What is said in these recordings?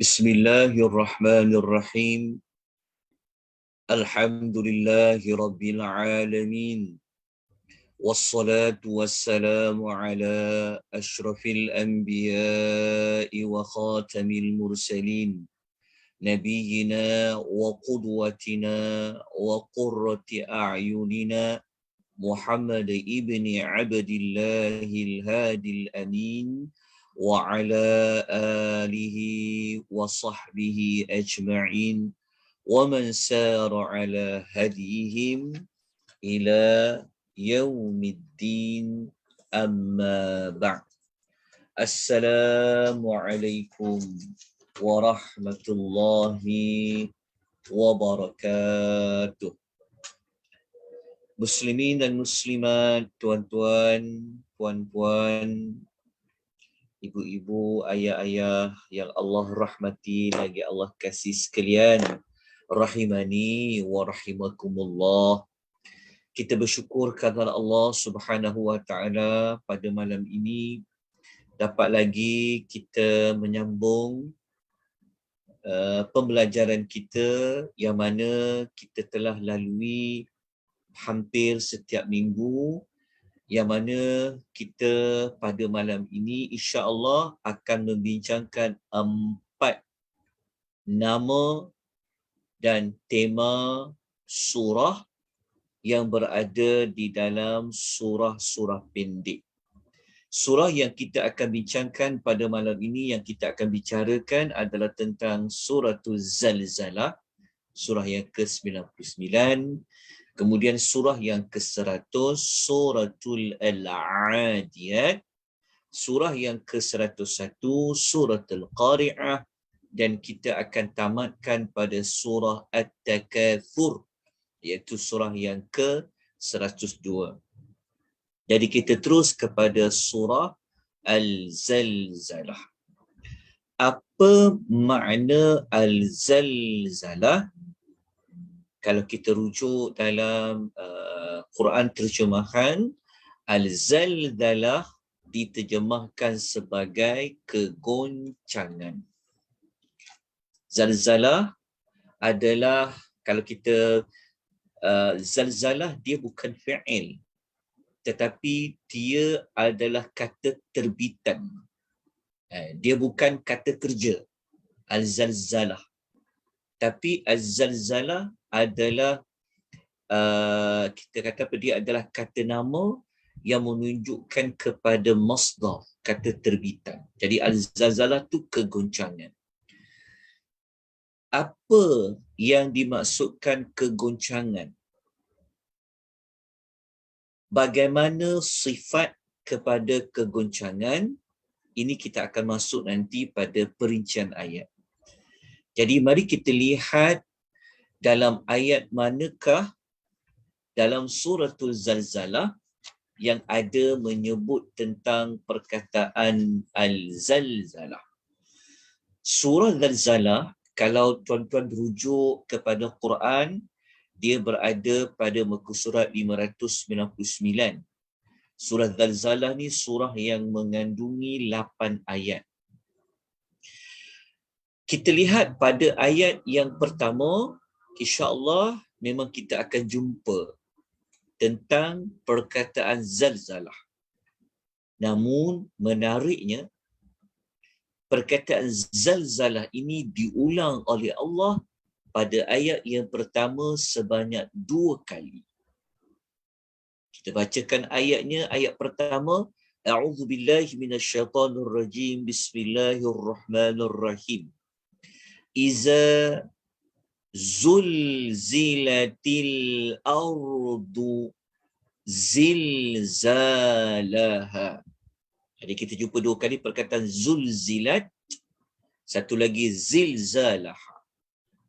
Bismillahirrahmanirrahim. Alhamdulillahi rabbil alamin. Wassalatu wassalamu ala ashrafil anbiya'i wa khatamil mursalin. Nabiyyina wa qudwatina wa qurrati a'yunina Muhammad ibni Abdillahil hadil amin wa ala alihi wa sahbihi ajma'in wa man sara ala hadihim ila yaumiddin amma ba'd. Assalamu alaikum warahmatullahi wabarakatuh. Muslimin dan muslimat, tuan-tuan, puan-puan, ibu-ibu, ayah-ayah yang Allah rahmati lagi Allah kasih sekalian, rahimani wa rahimakumullah. Kita bersyukur kepada Allah Subhanahu wa taala pada malam ini dapat lagi kita menyambung pembelajaran kita yang mana kita telah lalui hampir setiap minggu, yang mana kita pada malam ini insya-Allah akan membincangkan 4 nama dan tema surah yang berada di dalam surah-surah pendek. Surah yang kita akan bincangkan pada malam ini, yang kita akan bicarakan adalah tentang suratul Zalzalah, surah yang ke-99. Kemudian surah yang ke-100, suratul Al-Adiyat. Surah yang ke-101, suratul Qari'ah. Dan kita akan tamatkan pada surah At-Takathur, iaitu surah yang ke-102. Jadi kita terus kepada surah Al-Zalzalah. Apa makna Al-Zalzalah? Kalau kita rujuk dalam Quran terjemahan, Al-Zalzalah diterjemahkan sebagai kegoncangan. Zalzalah adalah, kalau kita zalzalah dia bukan fi'il, tetapi dia adalah kata terbitan. Dia bukan kata kerja, Al-Zalzalah. Tapi Az-Zalzalah adalah kita kata apa, dia adalah kata nama yang menunjukkan kepada masdar, kata terbitan. Jadi Al-Zalzalah tu kegoncangan. Apa yang dimaksudkan kegoncangan? Bagaimana sifat kepada kegoncangan? Ini kita akan masuk nanti pada perincian ayat. Jadi mari kita lihat dalam ayat manakah dalam suratul Zalzalah yang ada menyebut tentang perkataan Al-Zalzalah. Surah Zalzalah, kalau tuan-tuan rujuk kepada Quran, dia berada pada muka surat 599. Surah Zalzalah ni surah yang mengandungi 8 ayat. Kita lihat pada ayat yang pertama, insya-Allah memang kita akan jumpa tentang perkataan zalzalah. Namun menariknya, perkataan zalzalah ini diulang oleh Allah pada ayat yang pertama sebanyak 2 kali. Kita bacakan ayatnya. Ayat pertama, A'udzubillahi minasyaitonirrajim. Bismillahirrahmanirrahim. Iza zulzilatil ardu zilzalaha. Jadi kita jumpa 2 kali perkataan zulzilat, satu lagi zilzalaha.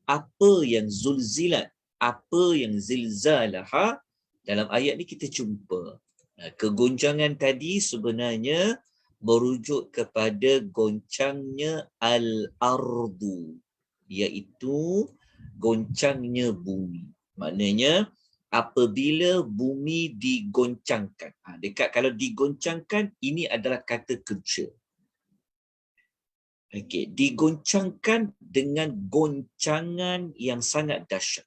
Apa yang zulzilat? Apa yang zilzalaha? Dalam ayat ni kita jumpa kegoncangan tadi sebenarnya merujuk kepada goncangnya al-ardu, iaitu goncangnya bumi. Maknanya apabila bumi digoncangkan. Dekat kalau digoncangkan, ini adalah kata kerja. Okey, digoncangkan dengan goncangan yang sangat dahsyat.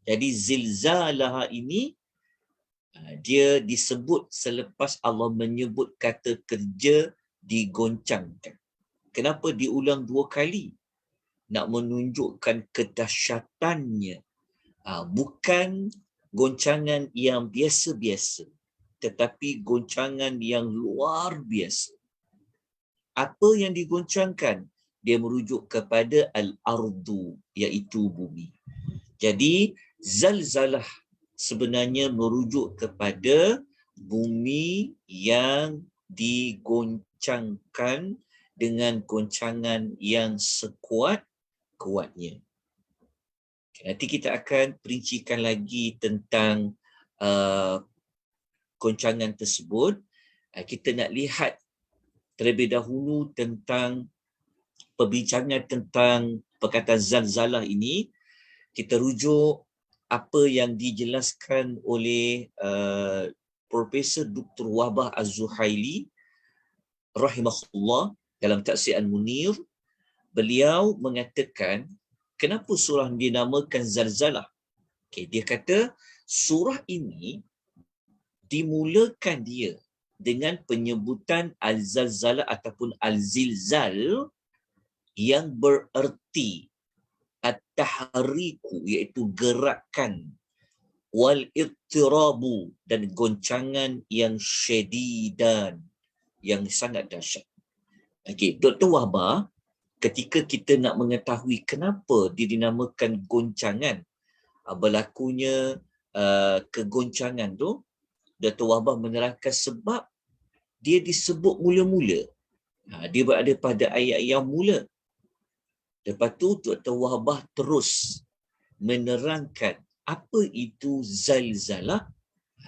Jadi zilzalah ini dia disebut selepas Allah menyebut kata kerja digoncangkan. Kenapa diulang 2 kali? Nak menunjukkan kedahsyatannya. Bukan goncangan yang biasa-biasa, tetapi goncangan yang luar biasa. Apa yang digoncangkan? Dia merujuk kepada al-ardu, iaitu bumi. Jadi, zalzalah sebenarnya merujuk kepada bumi yang digoncangkan dengan goncangan yang sekuat-kuatnya. Nanti kita akan perincikan lagi tentang goncangan tersebut. Kita nak lihat terlebih dahulu tentang perbincangan tentang perkataan zalzalah ini. Kita rujuk apa yang dijelaskan oleh Profesor Dr. Wahbah Az-Zuhaili rahimahullah dalam Tafsir Al-Munir. Beliau mengatakan kenapa surah dinamakan zalzalah. Dia kata surah ini dimulakan dia dengan penyebutan al-zalzalah ataupun al-zilzal yang bererti at-tahriku, iaitu gerakan, wal ittirabu, dan goncangan yang syadidan, yang sangat dahsyat. Dr. Wahbah, ketika kita nak mengetahui kenapa dia dinamakan goncangan, berlakunya kegoncangan tu, Dr. Wahbah menerangkan sebab dia disebut mula-mula. Dia berada pada ayat yang mula. Lepas tu Dr. Wahbah terus menerangkan apa itu zalzalah.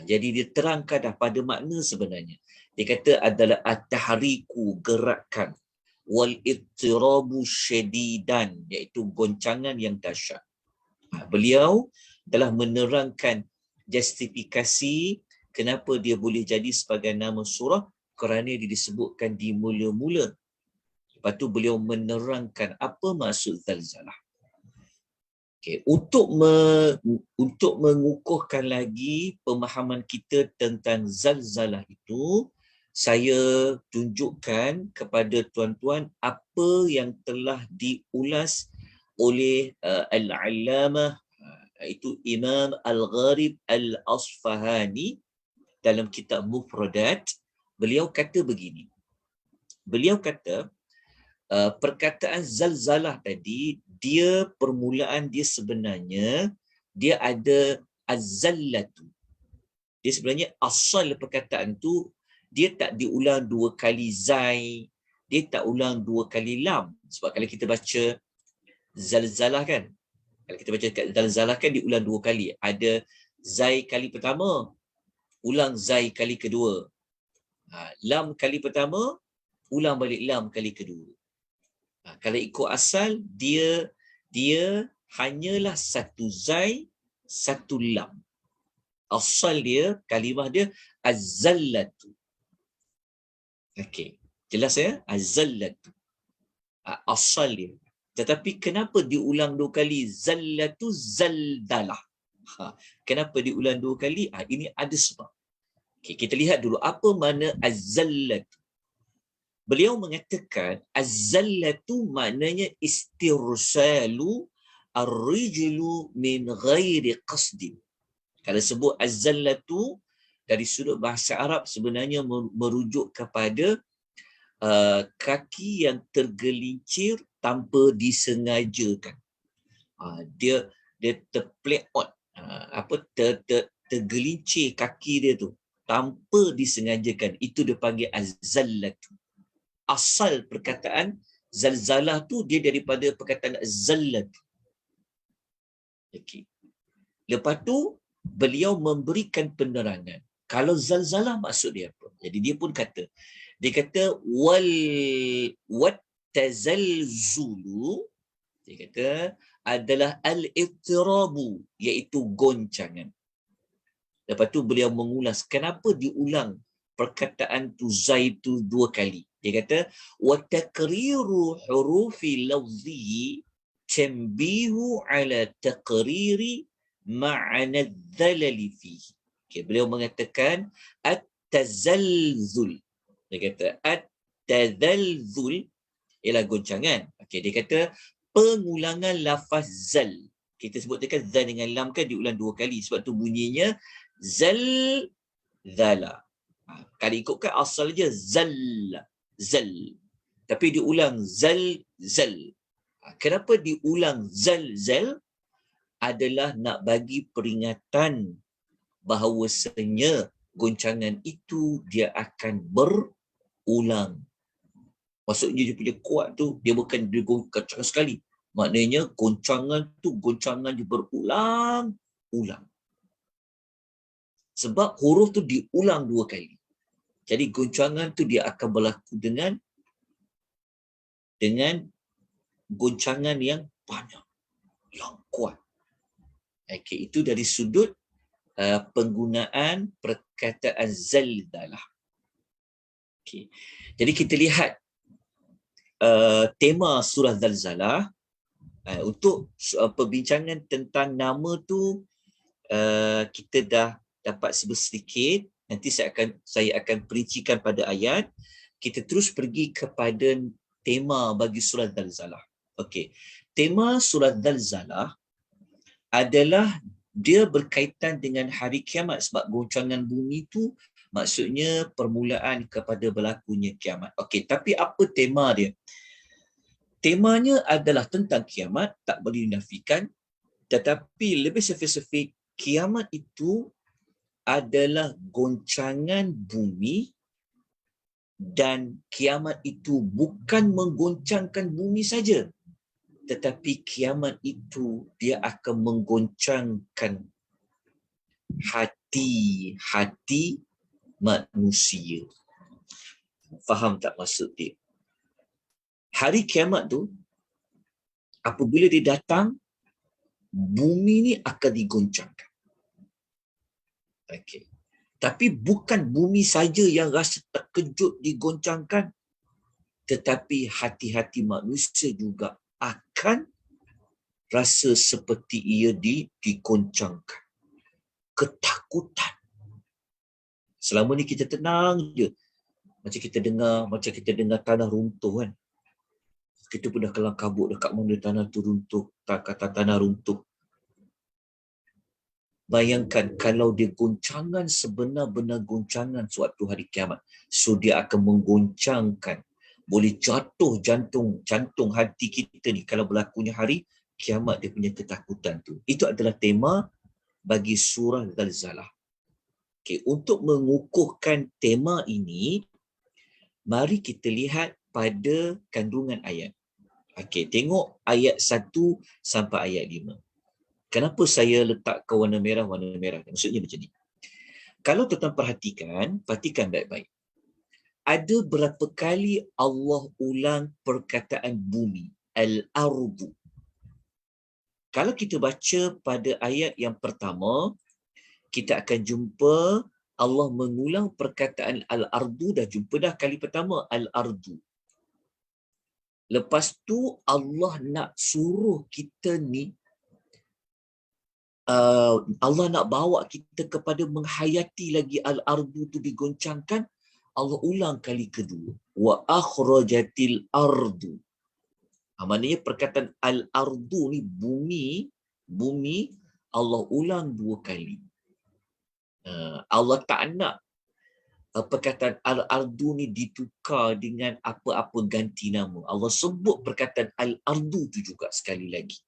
Jadi dia terangkan dah pada makna sebenarnya. Dia kata adalah at-tahriku, gerakan, wal ittirabu syadidan, iaitu goncangan yang dahsyat. Beliau telah menerangkan justifikasi kenapa dia boleh jadi sebagai nama surah, kerana dia disebutkan di mula-mula. Lepas tu beliau menerangkan apa maksud zalzalah. Untuk mengukuhkan lagi pemahaman kita tentang zalzalah itu, saya tunjukkan kepada tuan-tuan apa yang telah diulas oleh Al-Allamah, iaitu Imam Al-Gharib Al-Asfahani dalam kitab Mufradat. Beliau kata begini. Beliau kata perkataan zalzalah tadi, dia permulaan dia sebenarnya dia ada az-zallatu. Dia sebenarnya asal perkataan tu dia tak diulang 2 kali zai, dia tak ulang 2 kali lam. Sebab kalau kita baca zalzalah kan, kalau kita baca zalzalah kan diulang 2 kali. Ada zai kali pertama, ulang zai kali kedua. Lam kali pertama, ulang balik lam kali kedua. Kalau ikut asal, dia hanyalah satu zai, satu lam. Asal dia, kalimah dia az-zallatu. Okey, jelas ya? Az-zallatu. Asal dia. Tetapi kenapa diulang 2 kali zallatu zaldalah? Kenapa diulang 2 kali? Ini ada sebab. Okey, kita lihat dulu apa makna az-zallatu. Beliau mengatakan az-zallatu maknanya istirsalu ar-rijlu min ghairi qasdin. Kalau sebut az-zallatu dari sudut bahasa Arab sebenarnya merujuk kepada kaki yang tergelincir tanpa disengajakan. Dia terpleot, tergelincir kaki dia tu tanpa disengajakan. Itu dia panggil az-zallatu. Asal perkataan zalzalah tu dia daripada perkataan zallat. Okey. Lepas tu beliau memberikan penerangan. Kalau zalzalah maksud dia apa? Jadi dia pun kata, dia kata wat tazalzulu, dia kata adalah al-ittirabu, iaitu goncangan. Lepas tu beliau mengulas kenapa diulang perkataan tu zai tu 2 kali. Dia kata wa taqriru hurufi lafzi tanbihu ala taqriri ma'na dzalali fihi. Okay, beliau mengatakan at-tazalzul. Dia kata at-tazalzul ialah goncangan. Okey, dia kata pengulangan lafaz zal. Kita sebut dekat zal dengan lam kan diulang 2 kali sebab tu bunyinya zal zala. Kalau ikutkan asal je zal zal. Tapi diulang zal zal. Kenapa diulang zal zal? Adalah nak bagi peringatan bahawasanya goncangan itu dia akan berulang. Maksudnya dia punya kuat tu, dia bukan dia goncang sekali. Maknanya goncangan tu goncangan dia berulang-ulang. Sebab huruf tu diulang 2 kali. Jadi goncangan tu dia akan berlaku dengan goncangan yang banyak, yang kuat. Okay, itu dari sudut penggunaan perkataan zalzalah. Okay. Jadi kita lihat tema surah Zalzalah. Untuk perbincangan tentang nama tu kita dah dapat sebut sedikit. Nanti saya akan perincikan pada ayat. Kita terus pergi kepada tema bagi surah Zalzalah. Okey. Tema surah Zalzalah adalah dia berkaitan dengan hari kiamat sebab goncangan bumi tu maksudnya permulaan kepada berlakunya kiamat. Okey, tapi apa tema dia? Temanya adalah tentang kiamat, tak boleh dinafikan, tetapi lebih spesifik, kiamat itu adalah goncangan bumi dan kiamat itu bukan menggoncangkan bumi saja, tetapi kiamat itu dia akan menggoncangkan hati-hati manusia. Faham tak maksud dia? Hari kiamat tu, apabila dia datang, bumi ni akan digoncangkan. Okey. Tapi bukan bumi saja yang rasa terkejut digoncangkan, tetapi hati-hati manusia juga akan rasa seperti ia digoncangkan. Ketakutan. Selama ni kita tenang je. Macam kita dengar tanah runtuh kan. Kita pun dah kelang kabut dekat mana tanah tu runtuh, kata tanah runtuh. Bayangkan kalau dia goncangan sebenar-benar goncangan suatu hari kiamat. So dia akan menggoncangkan. Boleh jatuh jantung hati kita ni kalau berlakunya hari kiamat, dia punya ketakutan tu. Itu adalah tema bagi surah Zalzalah. Okay, untuk mengukuhkan tema ini, mari kita lihat pada kandungan ayat. Okey, tengok ayat 1 sampai ayat 5. Kenapa saya letakkan warna merah? Maksudnya macam ni. Kalau tuan-tuan perhatikan baik-baik. Ada berapa kali Allah ulang perkataan bumi, al-ardu. Kalau kita baca pada ayat yang pertama, kita akan jumpa Allah mengulang perkataan al-ardu, dah jumpa dah kali pertama, al-ardu. Lepas tu Allah nak suruh kita ni, Allah nak bawa kita kepada menghayati lagi al-ardu tu digoncangkan. Allah ulang kali kedua. Wa akhrajatil ardu. Maknanya perkataan al-ardu ni bumi Allah ulang 2 kali. Allah tak nak perkataan al-ardu ni ditukar dengan apa-apa ganti nama. Allah sebut perkataan al-ardu tu juga sekali lagi.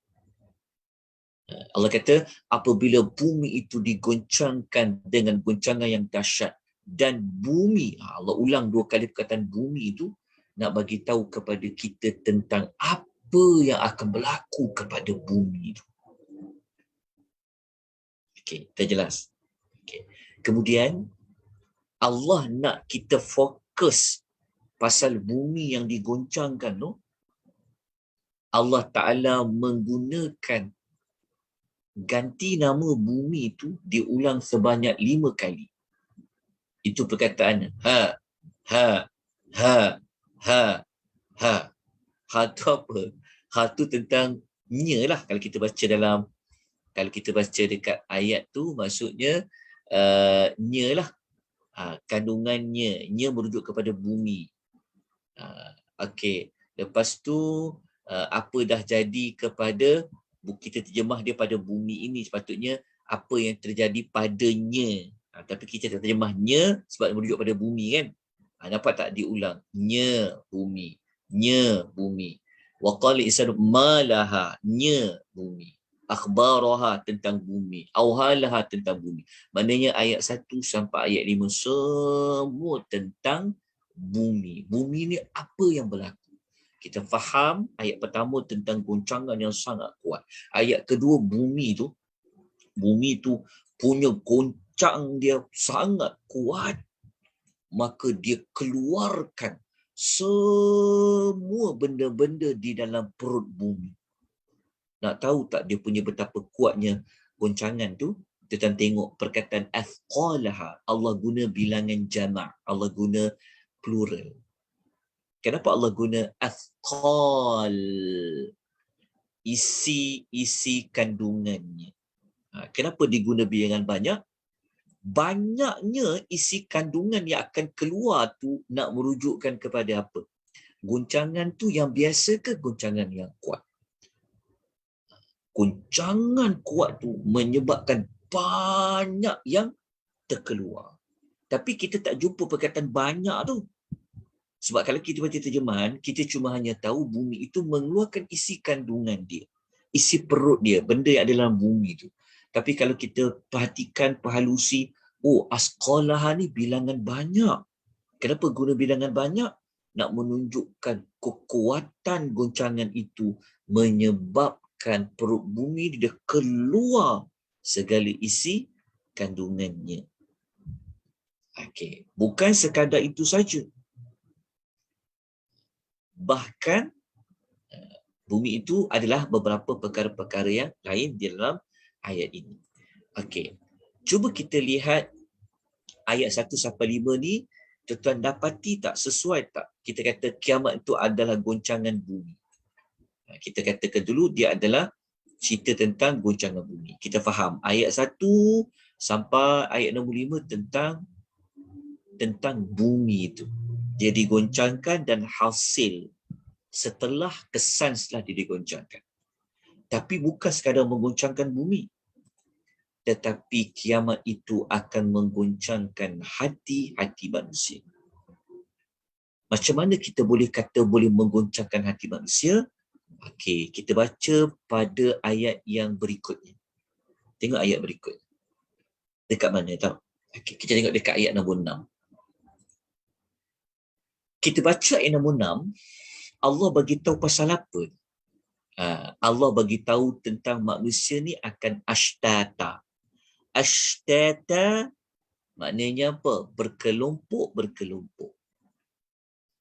Allah kata apabila bumi itu digoncangkan dengan goncangan yang dahsyat dan bumi, Allah ulang 2 kali perkataan bumi itu nak bagi tahu kepada kita tentang apa yang akan berlaku kepada bumi itu. Okey, kita jelas. Okay. Kemudian Allah nak kita fokus pasal bumi yang digoncangkan tu. Allah Ta'ala menggunakan ganti nama bumi itu diulang sebanyak 5 kali. Itu perkataan ha. Ha, ha. Ha tu apa? Ha tu tentang nya lah. Kalau kita baca dekat ayat tu, maksudnya nya lah. Kandungannya. Nya merujuk kepada bumi. Okey. Lepas tu, apa dah jadi kepada, kita terjemah dia pada bumi ini, sepatutnya apa yang terjadi padanya. Tapi kita tak terjemahnya sebab merujuk pada bumi kan. Nampak tak diulang? Nya bumi. Nya bumi. Wa qala insanu malaha. Nya bumi. Akhbaraha tentang bumi. Auhalaha tentang bumi. Maknanya ayat 1 sampai ayat 5 semua tentang bumi. Bumi ni apa yang berlaku? Kita faham ayat pertama tentang goncangan yang sangat kuat. Ayat kedua, bumi tu punya goncang dia sangat kuat. Maka dia keluarkan semua benda-benda di dalam perut bumi. Nak tahu tak dia punya betapa kuatnya goncangan tu? Kita tengok perkataan athqalaha. Allah guna bilangan jama'. Allah guna plural. Kenapa Allah guna athqal? Isi kandungannya. Kenapa diguna bilangan banyak? Banyaknya isi kandungan yang akan keluar tu nak merujukkan kepada apa? Goncangan tu yang biasa ke goncangan yang kuat? Goncangan kuat tu menyebabkan banyak yang terkeluar. Tapi kita tak jumpa perkataan banyak tu. Sebab kalau kita baca terjemahan, kita cuma hanya tahu bumi itu mengeluarkan isi kandungan dia. Isi perut dia, benda yang ada dalam bumi tu. Tapi kalau kita perhatikan, perhalusi, asqalaha ni bilangan banyak. Kenapa guna bilangan banyak? Nak menunjukkan kekuatan goncangan itu menyebabkan perut bumi dia keluar segala isi kandungannya. Okey, bukan sekadar itu saja. Bahkan bumi itu adalah beberapa perkara-perkara yang lain di dalam ayat ini. Okey, cuba kita lihat ayat 1 sampai 5 ni, tuan-tuan dapati tak, sesuai tak? Kita kata kiamat itu adalah goncangan bumi. Kita katakan dulu dia adalah cerita tentang goncangan bumi. Kita faham ayat 1 sampai ayat 65 tentang bumi itu. Dia digoncangkan dan hasil setelah kesan setelah dia digoncangkan. Tapi bukan sekadar menggoncangkan bumi, tetapi kiamat itu akan menggoncangkan hati-hati manusia. Macam mana kita boleh kata boleh menggoncangkan hati manusia? Okey, kita baca pada ayat yang berikutnya. Tengok ayat berikut. Dekat mana tahu? Okey, kita tengok dekat ayat nombor 6. Kita baca ayat nombor 6, Allah bagi tahu pasal apa? Allah bagi tahu tentang manusia ni akan ashtata. Ashtata maknanya apa? Berkelompok-berkelompok.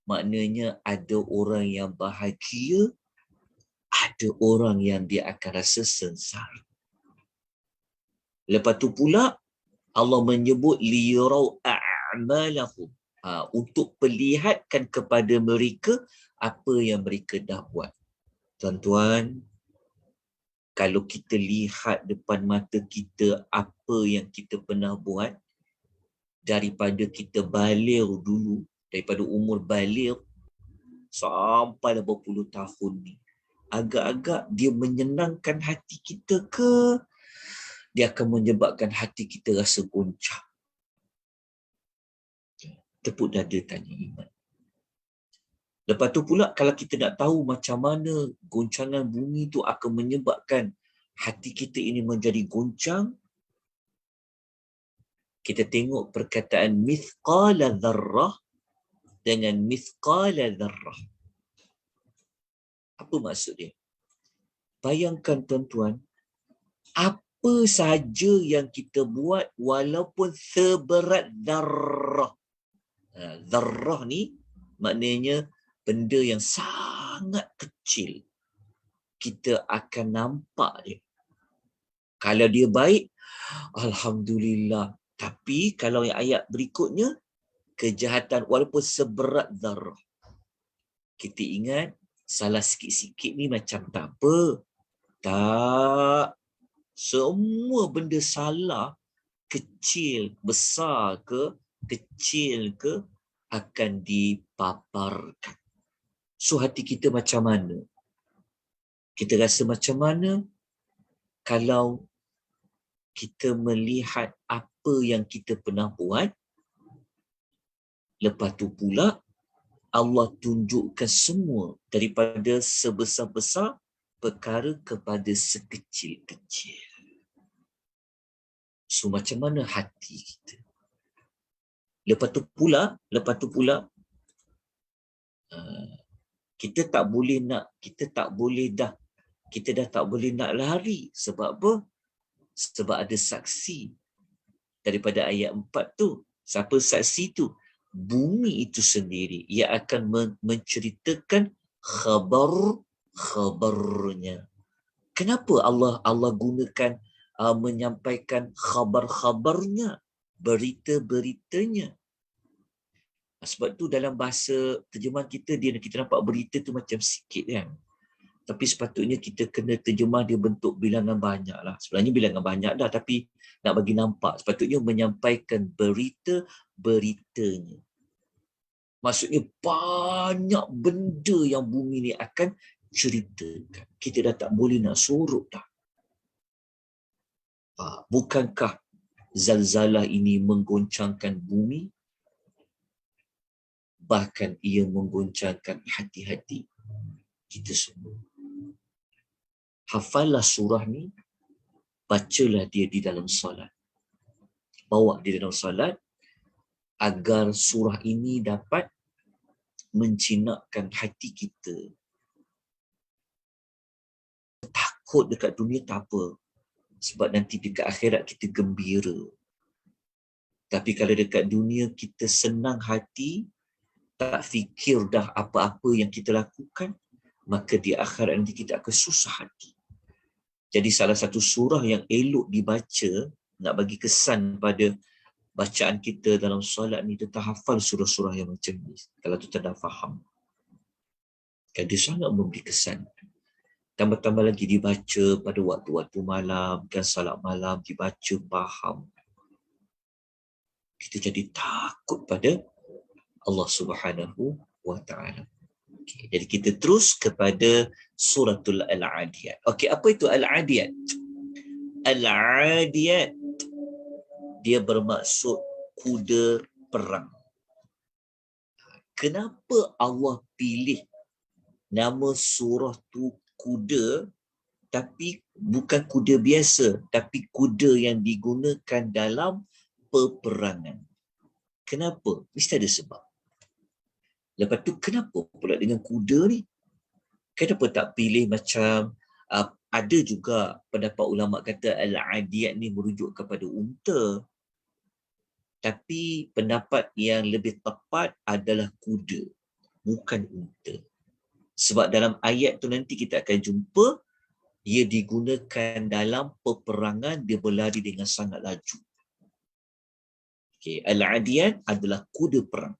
Maknanya ada orang yang bahagia, ada orang yang dia akan rasa sengsara. Lepas tu pula Allah menyebut liyarau a'malahum, untuk perlihatkan kepada mereka apa yang mereka dah buat. Tuan-tuan, kalau kita lihat depan mata kita apa yang kita pernah buat, daripada kita baligh dulu, daripada umur baligh sampai berpuluh tahun ni, agak-agak dia menyenangkan hati kita ke dia akan menyebabkan hati kita rasa goncang? Tepuk dada tanya iman. Lepas tu pula kalau kita nak tahu macam mana goncangan bumi tu akan menyebabkan hati kita ini menjadi goncang, kita tengok perkataan mithqala dzarrah dengan mithqala dzarrah. Apa maksud dia? Bayangkan tuan-tuan, apa saja yang kita buat walaupun seberat dzarrah. Dzarrah ni maknanya benda yang sangat kecil. Kita akan nampak dia. Kalau dia baik, alhamdulillah. Tapi kalau yang ayat berikutnya, kejahatan walaupun seberat zarah. Kita ingat salah sikit-sikit ni macam tak apa. Tak. Semua benda salah, kecil, besar ke, kecil ke, akan dipaparkan. So hati kita macam mana? Kita rasa macam mana kalau kita melihat apa yang kita pernah buat, lepas tu pula Allah tunjukkan semua daripada sebesar-besar perkara kepada sekecil-kecil. So macam mana hati kita? Lepas tu pula kita tak boleh nak lari. Sebab apa? Sebab ada saksi daripada ayat 4 tu. Siapa saksi tu? Bumi itu sendiri. Ia akan menceritakan khabarnya. Kenapa Allah gunakan menyampaikan khabar-khabarnya, berita-beritanya? Sebab tu dalam bahasa terjemahan kita nampak berita tu macam sikit kan. Tapi sepatutnya kita kena terjemah dia bentuk bilangan banyak lah. Sebenarnya bilangan banyak dah, tapi nak bagi nampak. Sepatutnya menyampaikan berita-beritanya. Maksudnya banyak benda yang bumi ni akan ceritakan. Kita dah tak boleh nak sorok dah. Bukankah zalzalah ini menggoncangkan bumi? Bahkan ia menggoncangkan hati-hati kita semua. Hafallah surah ni, bacalah dia di dalam solat. Bawa dia dalam solat agar surah ini dapat mencinakkan hati kita. Takut dekat dunia tak apa. Sebab nanti dekat akhirat kita gembira. Tapi kalau dekat dunia kita senang hati, tak fikir dah apa-apa yang kita lakukan, maka di akhirat nanti kita akan susah hati. Jadi salah satu surah yang elok dibaca, nak bagi kesan pada bacaan kita dalam solat ni, kita hafal surah-surah yang macam ni. Kalau kita dah faham. Kan dia sangat memberi kesan. Tambah-tambah lagi dibaca pada waktu-waktu malam, kan salat malam, dibaca, faham. Kita jadi takut pada Allah Subhanahu wa ta'ala. Okay, jadi kita terus kepada suratul Al-Adiyat. Okey, apa itu Al-Adiyat? Al-Adiyat, dia bermaksud kuda perang. Kenapa Allah pilih nama surah tu kuda, tapi bukan kuda biasa, tapi kuda yang digunakan dalam peperangan? Kenapa? Mesti ada sebab. Lepas tu kenapa pula dengan kuda ni? Kenapa tak pilih macam ada juga pendapat ulama kata Al-Adiyat ni merujuk kepada unta. Tapi pendapat yang lebih tepat adalah kuda, bukan unta. Sebab dalam ayat tu nanti kita akan jumpa ia digunakan dalam peperangan, dia berlari dengan sangat laju. Okay, Al-Adiyat adalah kuda perang.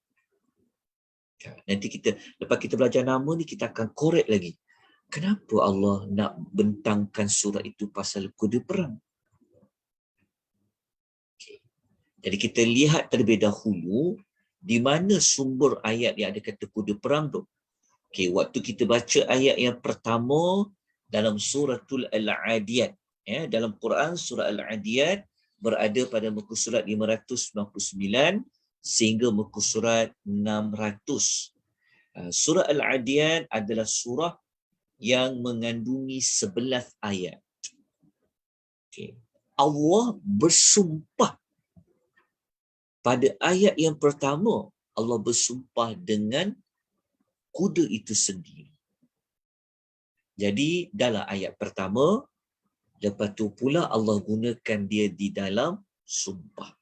Nanti lepas kita belajar nama ni, kita akan korek lagi. Kenapa Allah nak bentangkan surah itu pasal kuda perang? Okay. Jadi kita lihat terlebih dahulu di mana sumber ayat yang ada kata kuda perang tu. Okay, waktu kita baca ayat yang pertama dalam suratul Al-Adiyat, ya, dalam Quran surah Al-Adiyat berada pada muka surat 599 sehingga muka surat 600. Surah Al-Adiyat adalah surah yang mengandungi 11 ayat. Okay. Allah bersumpah pada ayat yang pertama, Allah bersumpah dengan kuda itu sendiri. Jadi dalam ayat pertama, lepas tu pula Allah gunakan dia di dalam sumpah.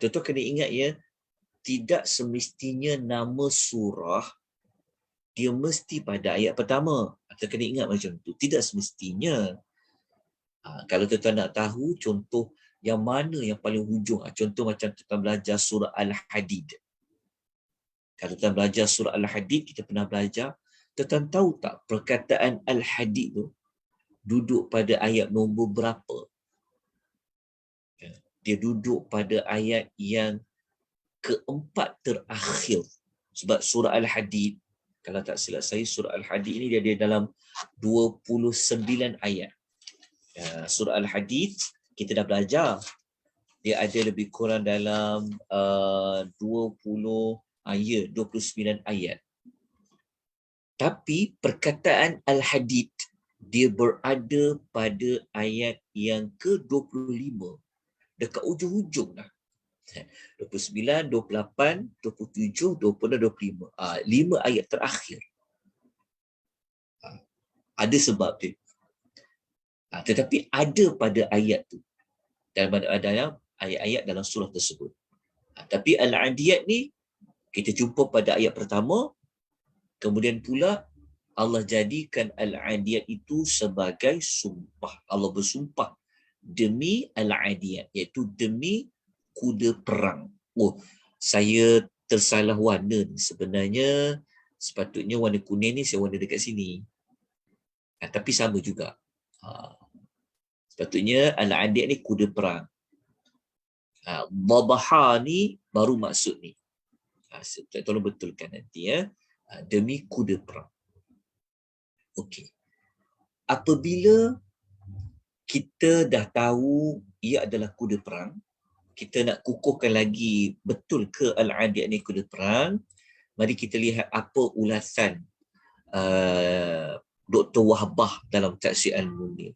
Tuan-tuan kena ingat ya, tidak semestinya nama surah dia mesti pada ayat pertama. Kita kena ingat macam tu. Tidak semestinya. Kalau tuan-tuan nak tahu contoh yang mana yang paling hujung, contoh macam tuan belajar surah Al-Hadid. Kalau tuan belajar surah Al-Hadid, kita pernah belajar, tuan tahu tak perkataan Al-Hadid tu duduk pada ayat nombor berapa? Dia duduk pada ayat yang keempat terakhir. Sebab surah Al-Hadid, kalau tak silap saya, surah Al-Hadid ini dia ada dalam 29 ayat. Surah Al-Hadid, kita dah belajar. Dia ada lebih kurang dalam 29 ayat. Tapi perkataan Al-Hadid, dia berada pada ayat yang ke-25. Dekat ujung-ujung dah. 29, 28, 27, 26, 25. 5 ayat terakhir. Ada sebab dia. Tetapi ada pada ayat tu. Dalam ayat-ayat dalam surah tersebut. Tapi Al-Adiyat ni, kita jumpa pada ayat pertama, kemudian pula Allah jadikan Al-Adiyat itu sebagai sumpah. Allah bersumpah demi Al-Adiyat, iaitu demi kuda perang. Oh, saya tersalah warna ni. Sebenarnya sepatutnya warna kuning ni saya warna dekat sini. Tapi sama juga. Sepatutnya Al-Adiyat ni kuda perang. Dabaha ni baru maksud ni. Tolong betulkan nanti ya. Demi kuda perang. Okey. Apabila kita dah tahu ia adalah kuda perang, kita nak kukuhkan lagi betul ke Al-Adiyat ni kuda perang, mari kita lihat apa ulasan Dr. Wahbah dalam Tafsir Al-Munir.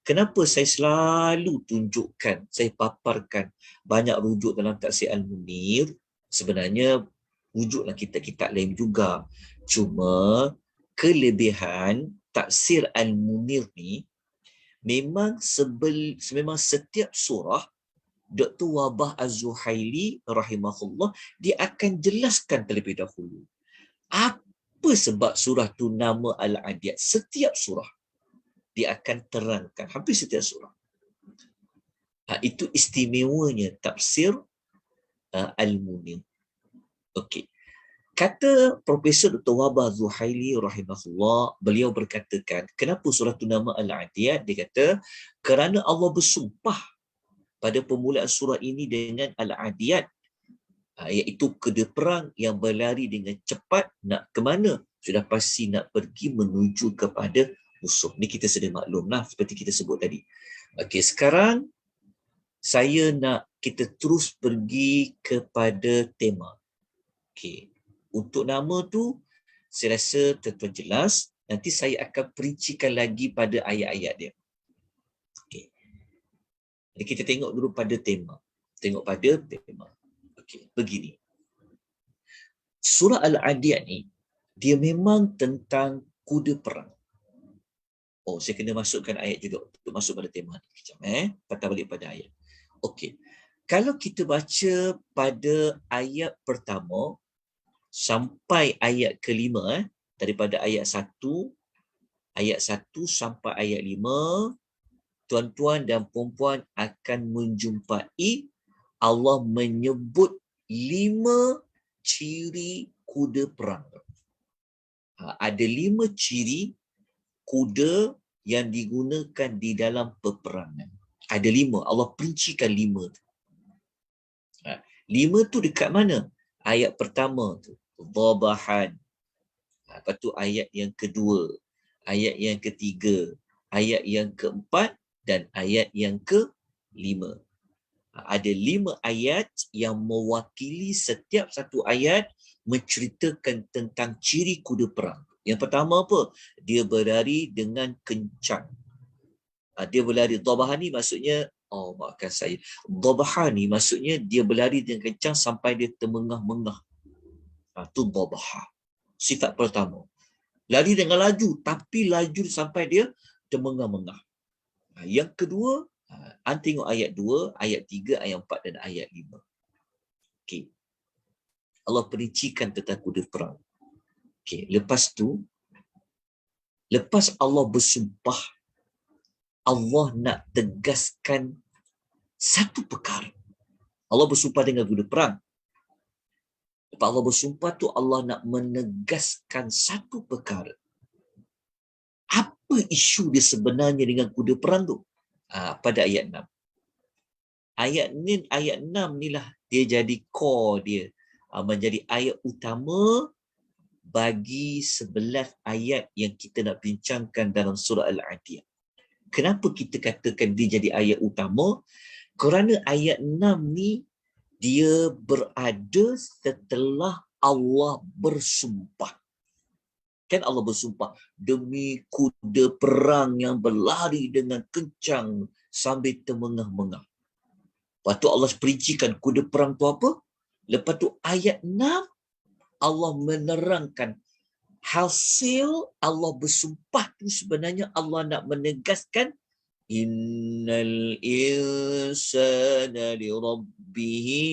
Kenapa saya selalu tunjukkan, saya paparkan banyak rujuk dalam Tafsir Al-Munir? Sebenarnya rujuklah kitab-kitab lain juga. Cuma kelebihan Tafsir Al-Munir ni memang setiap surah Dr. Wahbah Az-Zuhaili rahimahullah dia akan jelaskan terlebih dahulu apa sebab surah tu nama Al-Adiyat. Setiap surah dia akan terangkan, hampir setiap surah. Itu istimewanya tafsir Al-Munir. Okey. Kata Profesor Dr. Wahbah Zuhaili rahimahullah, beliau berkatakan, kenapa surah tu nama Al-Adiyat? Dia kata, kerana Allah bersumpah pada permulaan surah ini dengan Al-Adiyat, iaitu kuda perang yang berlari dengan cepat. Nak ke mana? Sudah pasti nak pergi menuju kepada musuh. Ni kita sedia maklumlah seperti kita sebut tadi. Okey, sekarang saya nak kita terus pergi kepada tema. Okey. Untuk nama tu saya rasa tuan-tuan jelas. Nanti saya akan perincikan lagi pada ayat-ayat dia. Okey. Jadi kita tengok dulu pada tema. Okey, begini. Surah Al-Adiyat ni dia memang tentang kuda perang. Oh, saya kena masukkan ayat juga untuk masuk pada tema ni. Kejap patah balik pada ayat. Okey. Kalau kita baca pada ayat pertama sampai ayat kelima, daripada ayat 1 sampai ayat 5, tuan-tuan dan puan-puan akan menjumpai Allah menyebut 5 ciri kuda perang. Ada 5 ciri kuda yang digunakan di dalam peperangan. Ada 5. Allah perincikan 5 tu. 5 tu dekat mana? Ayat pertama tu, dhabahan. Lepas tu ayat yang kedua, ayat yang ketiga, ayat yang keempat dan ayat yang kelima. Ada 5 ayat yang mewakili, setiap satu ayat menceritakan tentang ciri kuda perang. Yang pertama apa? Dia berlari dengan kencang. Dia berlari, dhabahan ni maksudnya, maafkan saya, dhabahan ni maksudnya dia berlari dengan kencang sampai dia termengah-mengah. Itu dhabahan. Sifat pertama. Lari dengan laju, tapi laju sampai dia termengah-mengah. Yang kedua, tengok ayat 2, ayat 3, ayat 4 dan ayat 5. Okey. Allah perincikan tentang kuda perang. Okey, lepas tu, lepas Allah bersumpah, Allah nak tegaskan satu perkara. Allah bersumpah dengan kuda perang. Lepas Allah bersumpah tu, Allah nak menegaskan satu perkara. Apa isu dia sebenarnya dengan kuda perang tu? Pada ayat 6. Ayat 6 ni lah dia jadi core dia. Menjadi ayat utama bagi 11 ayat yang kita nak bincangkan dalam surah Al-Adiyah. Kenapa kita katakan dia jadi ayat utama? Kerana ayat 6 ni dia berada setelah Allah bersumpah. Kan Allah bersumpah, demi kuda perang yang berlari dengan kencang sambil termengah-mengah. Lepas tu Allah perincikan kuda perang tu apa? Lepas tu ayat 6, Allah menerangkan hasil Allah bersumpah tu sebenarnya Allah nak menegaskan innal insana li rabbihi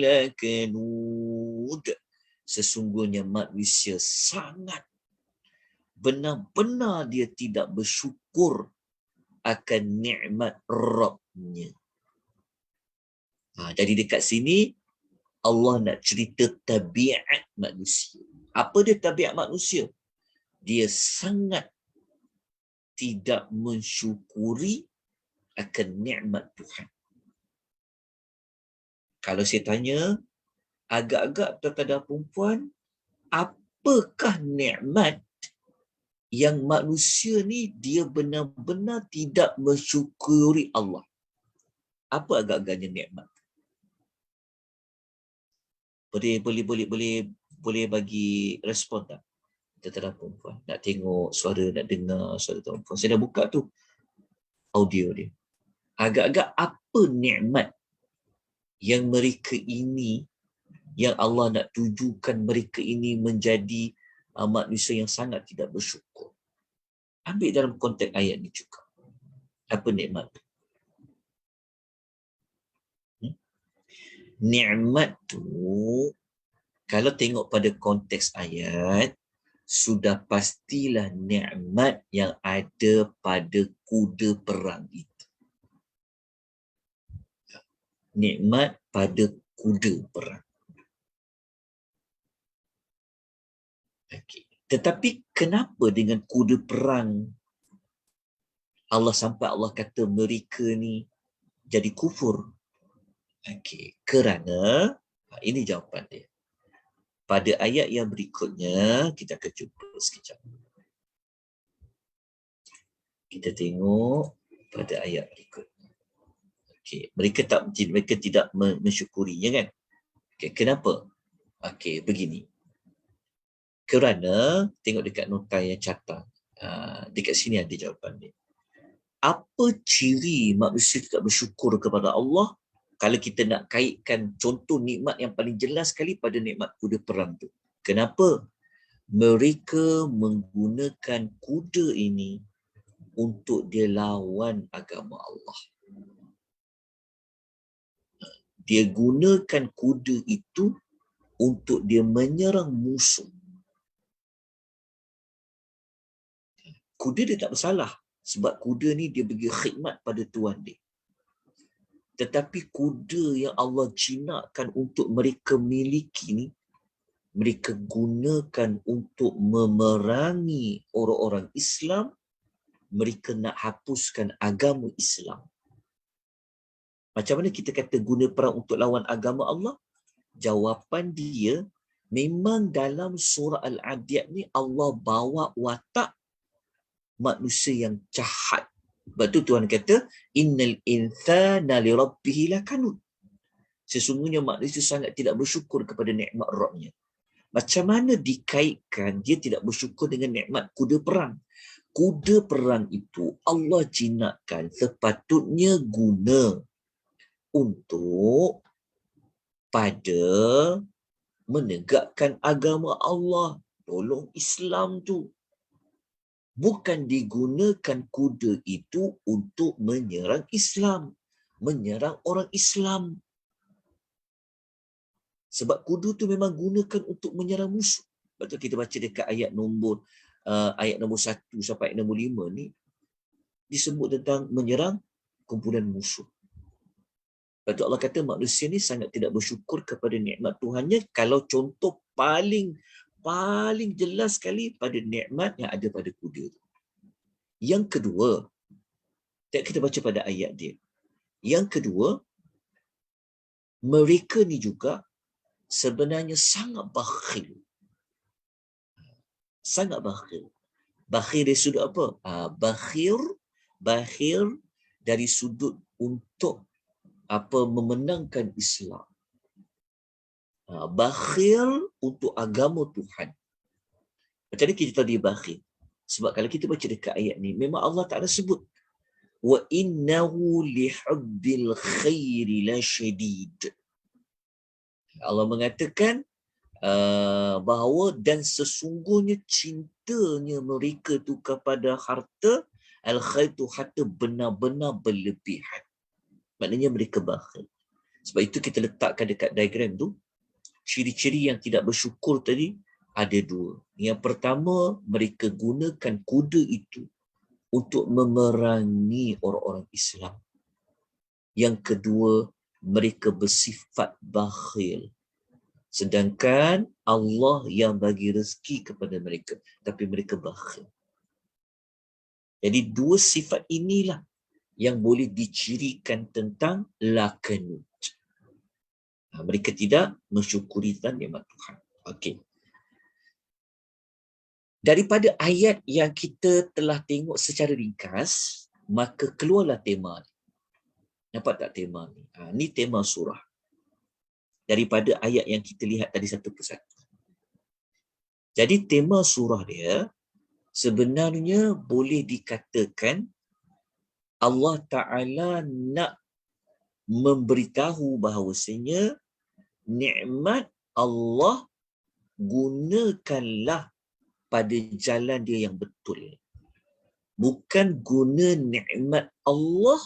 lakanud. Sesungguhnya manusia sangat benar-benar dia tidak bersyukur akan nikmat Rabbnya. Jadi dekat sini Allah nak cerita tabiat manusia. Apa dia tabiat manusia? Dia sangat tidak mensyukuri akan nikmat Tuhan. Kalau saya tanya, agak-agak tuan-tuan perempuan, apakah nikmat yang manusia ni dia benar-benar tidak mensyukuri Allah? Apa agak-agaknya nikmat? Boleh bagi respon tak? Tuan-tuan perempuan. Nak tengok suara, nak dengar suara tuan perempuan. Saya dah buka tu audio dia. Agak-agak apa nikmat yang mereka ini, yang Allah nak tujukan mereka ini menjadi manusia yang sangat tidak bersyukur? Ambil dalam konteks ayat ni juga. Apa nikmat tu? Nikmat tu, kalau tengok pada konteks ayat, sudah pastilah nikmat yang ada pada kuda perang itu. Nikmat pada kuda perang. Okay. Tetapi kenapa dengan kuda perang Allah sampai Allah kata mereka ni jadi kufur? Okay. Kerana ini jawapan dia. Pada ayat yang berikutnya kita akan jumpa sekejap. Kita tengok pada ayat berikutnya. Okay. Mereka tidak mensyukurinya, kan? Okay. Kenapa? Okay, begini. Kerana tengok dekat nota yang catat. Dekat sini ada jawapan dia. Apa ciri manusia tidak bersyukur kepada Allah? Kalau kita nak kaitkan contoh nikmat yang paling jelas sekali pada nikmat kuda perang tu. Kenapa? Mereka menggunakan kuda ini untuk dia lawan agama Allah. Dia gunakan kuda itu untuk dia menyerang musuh. Kuda dia tak bersalah sebab kuda ni dia bagi khidmat pada tuan dia. Tetapi kuda yang Allah jinakkan untuk mereka miliki ni, mereka gunakan untuk memerangi orang-orang Islam. Mereka nak hapuskan agama Islam. Macam mana kita kata guna perang untuk lawan agama Allah? Jawapan dia, memang dalam surah Al-Adiyah ni Allah bawa watak manusia yang jahat. Sebab tu Tuhan kata, innal insana li rabbihi lakanud. Sesungguhnya manusia sangat tidak bersyukur kepada nikmat Rabbnya. Macam mana dikaitkan dia tidak bersyukur dengan nikmat kuda perang? Kuda perang itu Allah jinakkan sepatutnya guna untuk pada menegakkan agama Allah, tolong Islam tu. Bukan digunakan kuda itu untuk menyerang Islam, menyerang orang Islam. Sebab kuda tu memang gunakan untuk menyerang musuh. Betul, kita baca dekat ayat nombor 1 sampai ayat nombor 5 ni disebut tentang menyerang kumpulan musuh. Lepas tu Allah kata manusia ni sangat tidak bersyukur kepada nikmat Tuhannya. Kalau contoh paling jelas sekali pada nikmat yang ada pada kuda. Yang kedua, kita baca pada ayat dia. Yang kedua, mereka ni juga sebenarnya sangat bakhil. Sangat bakhil. Bakhil dari sudut apa? Bakhil dari sudut untuk memenangkan Islam. Bakhil untuk agama Tuhan. Macam mana kita tahu dia bakhil? Sebab kalau kita baca dekat ayat ni, memang Allah Ta'ala sebut wa innahu lihubbil khairi la syadid. Allah mengatakan bahawa dan sesungguhnya cintanya mereka tu kepada harta, al-khair tu harta benar-benar berlebihan. Maknanya mereka bakhil. Sebab itu kita letakkan dekat diagram tu, ciri-ciri yang tidak bersyukur tadi ada dua. Yang pertama, mereka gunakan kuda itu untuk memerangi orang-orang Islam. Yang kedua, mereka bersifat bakhil. Sedangkan Allah yang bagi rezeki kepada mereka, tapi mereka bakhil. Jadi dua sifat inilah yang boleh dicirikan tentang lakanut. Mereka tidak mensyukuri tentang nikmat Tuhan. Okey. Daripada ayat yang kita telah tengok secara ringkas, maka keluarlah tema ni. Nampak tak tema ni? Ni tema surah. Daripada ayat yang kita lihat tadi satu persatu. Jadi tema surah dia sebenarnya boleh dikatakan Allah Ta'ala nak memberitahu bahawasanya nikmat Allah gunakanlah pada jalan dia yang betul. Bukan guna nikmat Allah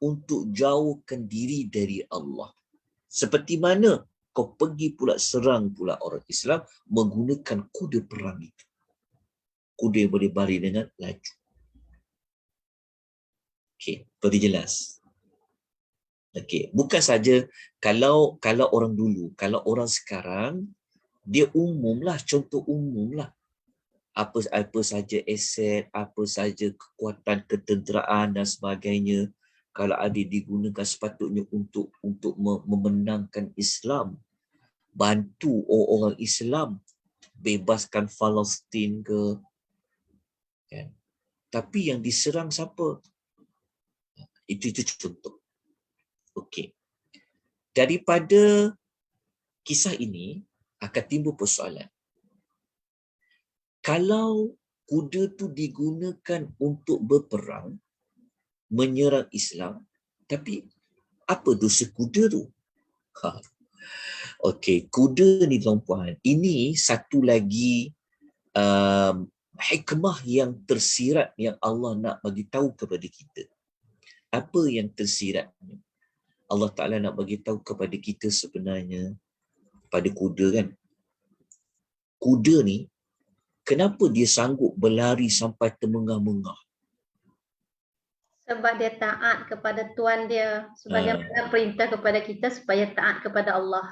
untuk jauhkan diri dari Allah. Seperti mana kau pergi pula serang pula orang Islam menggunakan kuda perang itu. Kuda yang boleh bari dengan laju. Okey, beri jelas. Okey, bukan saja kalau orang dulu, kalau orang sekarang dia umumlah, contoh umumlah. Apa saja aset, apa saja kekuatan ketenteraan dan sebagainya, kalau ada digunakan sepatutnya untuk memenangkan Islam, bantu orang Islam bebaskan Palestin ke, kan? Tapi yang diserang siapa? Itu contoh. Okey. Daripada kisah ini akan timbul persoalan. Kalau kuda tu digunakan untuk berperang, menyerang Islam, tapi apa dosa kuda tu? Okey, kuda ni tuan-puan, ini satu lagi hikmah yang tersirat yang Allah nak bagi tahu kepada kita. Apa yang tersirat? Allah Ta'ala nak bagi tahu kepada kita sebenarnya pada kuda kan. Kuda ni, kenapa dia sanggup berlari sampai termengah-mengah? Sebab dia taat kepada Tuhan dia. Sebagaimana perintah kepada kita supaya taat kepada Allah.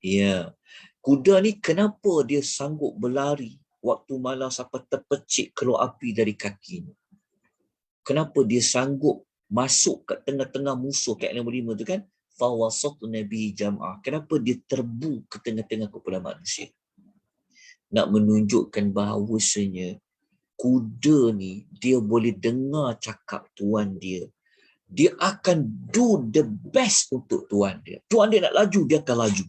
Ya. Kuda ni kenapa dia sanggup berlari waktu malam sampai terpecik keluar api dari kakinya? Kenapa dia sanggup masuk ke tengah-tengah musuh kat nombor 5 tu kan? Fawasatu Nabi Jam'ah. Kenapa dia terbu ke tengah-tengah kumpulan manusia? Nak menunjukkan bahawasanya kuda ni dia boleh dengar cakap tuan dia. Dia akan do the best untuk tuan dia. Tuan dia nak laju, dia akan laju.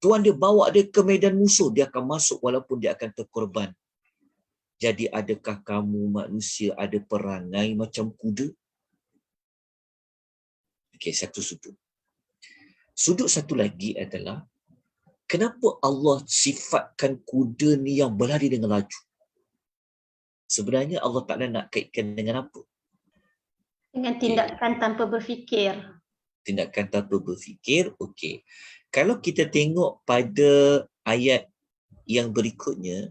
Tuan dia bawa dia ke medan musuh, dia akan masuk walaupun dia akan terkorban. Jadi adakah kamu manusia ada perangai macam kuda? Okey, satu sudut. Sudut satu lagi adalah kenapa Allah sifatkan kuda ni yang berlari dengan laju? Sebenarnya Allah Ta'ala nak kaitkan dengan apa? Dengan tindakan tanpa berfikir. Tindakan tanpa berfikir, okey. Kalau kita tengok pada ayat yang berikutnya,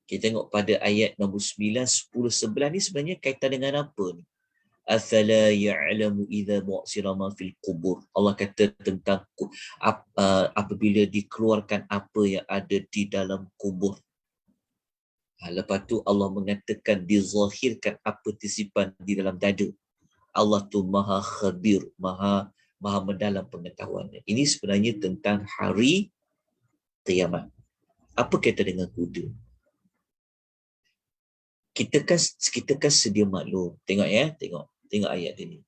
kita tengok pada ayat nombor 9, 10, 11 ni sebenarnya kaitan dengan apa ni? afala ya'lamu idza bu'sira ma fil qubur. Allah kata tentang apabila dikeluarkan apa yang ada di dalam kubur. Lepas tu Allah mengatakan dizahirkan apa tersimpan di dalam dada. Allah tu maha khabir, maha mendalam pengetahuannya. Ini sebenarnya tentang hari kiamat. Apa kaitan dengan kuda? Kita kan sedia maklum. Tengok ya, tengok ayat ini.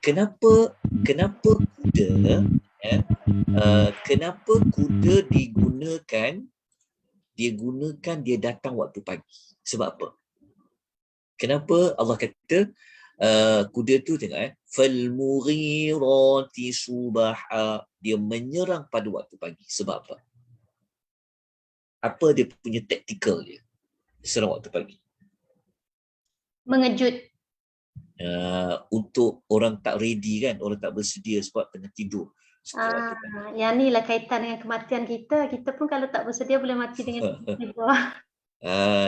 Kenapa kuda kenapa kuda dia datang waktu pagi? Sebab apa? Kenapa Allah kata kuda tu tengok falmughirati subaha, dia menyerang pada waktu pagi. Sebab apa? Apa dia punya taktikal dia? Serang waktu pagi. Mengejut. Untuk orang tak ready kan, orang tak bersedia sebab tengah tidur. Yang ni lah kaitan dengan kematian kita. Kita pun kalau tak bersedia boleh mati dengan tiba.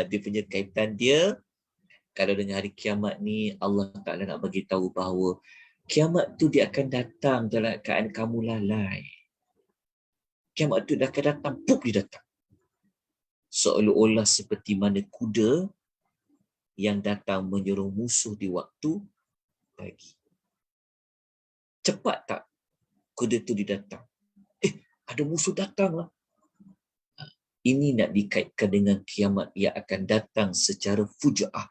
Dia punya kaitan dia, kalau dengan hari kiamat ni Allah Ta'ala nak bagi tahu bahawa kiamat tu dia akan datang dalam keadaan kamu lalai. Kiamat tu dia akan datang, dia datang. Seolah-olah seperti mana kuda yang datang menyuruh musuh di waktu pagi. Cepat tak kuda tu didatang? Ada musuh datang lah. Ini nak dikaitkan dengan kiamat yang akan datang secara fujaah,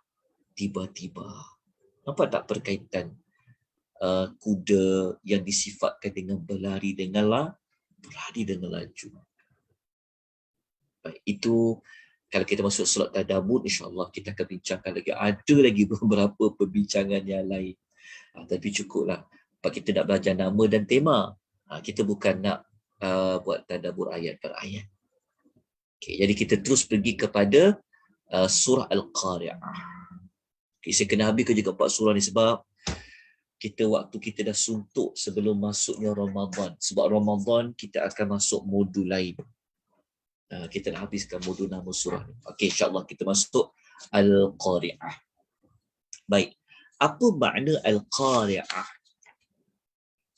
tiba-tiba. Nampak tak perkaitan kuda yang disifatkan dengan berlari dengan laju. Baik, itu kalau kita masuk surat Tadabur, insya-Allah kita akan bincangkan lagi. Ada lagi beberapa perbincangan yang lain. Tapi cukuplah. Sebab kita nak belajar nama dan tema. Kita bukan nak buat tadabbur ayat per ayat. Okay, jadi kita terus pergi kepada surah Al-Qari'ah. Okay, saya kena habis kerja keempat surah ni sebab waktu kita dah suntuk sebelum masuknya Ramadan. Sebab Ramadan kita akan masuk modul lain. Kita nak habiskan modul nama surah ni. Okey, insya-Allah kita masuk Al-Qari'ah. Baik. Apa makna Al-Qari'ah?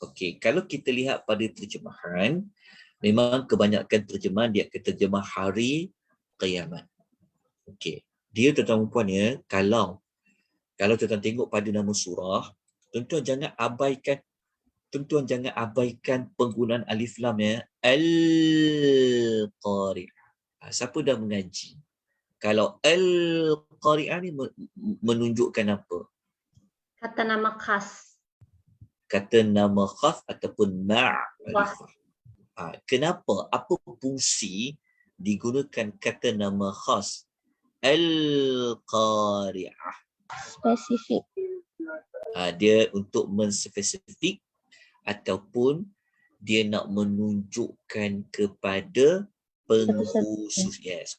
Okey, kalau kita lihat pada terjemahan, memang kebanyakan terjemahan dia akan terjemah hari kiamat. Okey. Dia tuan-tuan puan ya, kalau tuan-tuan tengok pada nama surah, tuan-tuan jangan abaikan penggunaan alif lam ya. Al-Qari'ah. Siapa dah mengaji? Kalau Al-Qari'ah ni menunjukkan apa? Kata nama khas. Kata nama khas ataupun ma'rifah. Kenapa? Apa fungsi digunakan kata nama khas? Al-Qari'ah. Spesifik. Dia untuk menspesifik ataupun dia nak menunjukkan kepada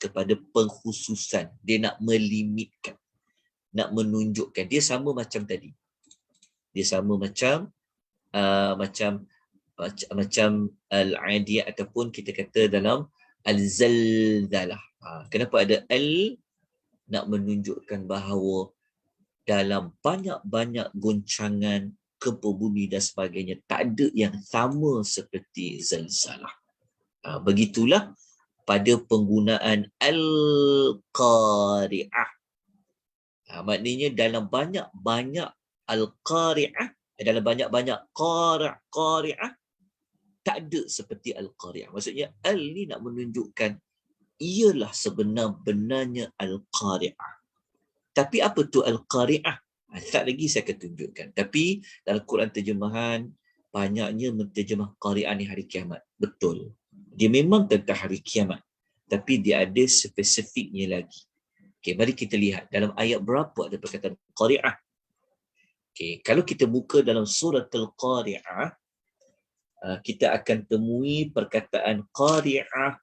kepada pengkhususan. Dia nak melimitkan, nak menunjukkan. Dia sama macam tadi. Dia sama macam al-adiyah ataupun kita kata dalam al-zalzalah. Kenapa ada al? Nak menunjukkan bahawa dalam banyak-banyak goncangan gempa bumi dan sebagainya, tak ada yang sama seperti zalzalah. Begitulah pada penggunaan al-qari'ah. Maknanya dalam banyak-banyak al-qari'ah, dalam banyak-banyak qari'ah, tak ada seperti al-qari'ah. Maksudnya al ni nak menunjukkan ialah sebenar-benarnya al-qari'ah. Tapi apa tu al-qari'ah? Tak lagi saya akan tunjukkan. Tapi dalam Quran terjemahan banyaknya menterjemah qari'ah ni hari kiamat. Betul. Dia memang tentang hari kiamat. Tapi dia ada spesifiknya lagi. Okey, mari kita lihat dalam ayat berapa ada perkataan qari'ah. Okey, kalau kita buka dalam surah Al-Qari'ah, kita akan temui perkataan qari'ah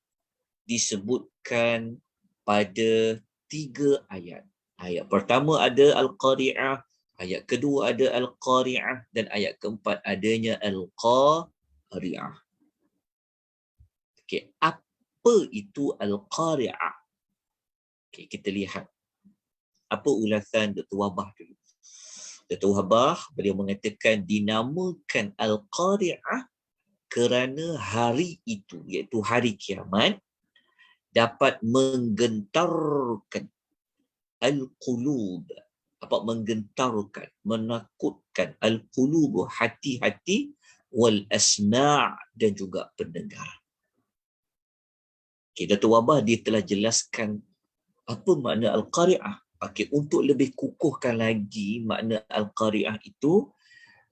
disebutkan pada 3 ayat. Ayat pertama ada Al-Qari'ah, ayat kedua ada Al-Qari'ah, dan ayat keempat adanya Al-Qari'ah. Okey, apa itu Al-Qari'ah? Okey, kita lihat. Apa ulasan Dr. Wabah dulu? Datuk Wahbah beliau mengatakan dinamakan Al-Qari'ah kerana hari itu, iaitu hari kiamat, dapat menggentarkan al-qulub, dapat menggentarkan, menakutkan al-qulub, hati-hati, wal asma' dan juga pendengar. Okay, Datuk Wahbah dia telah jelaskan apa makna Al-Qari'ah. Okay, untuk lebih kukuhkan lagi makna Al-Qari'ah itu,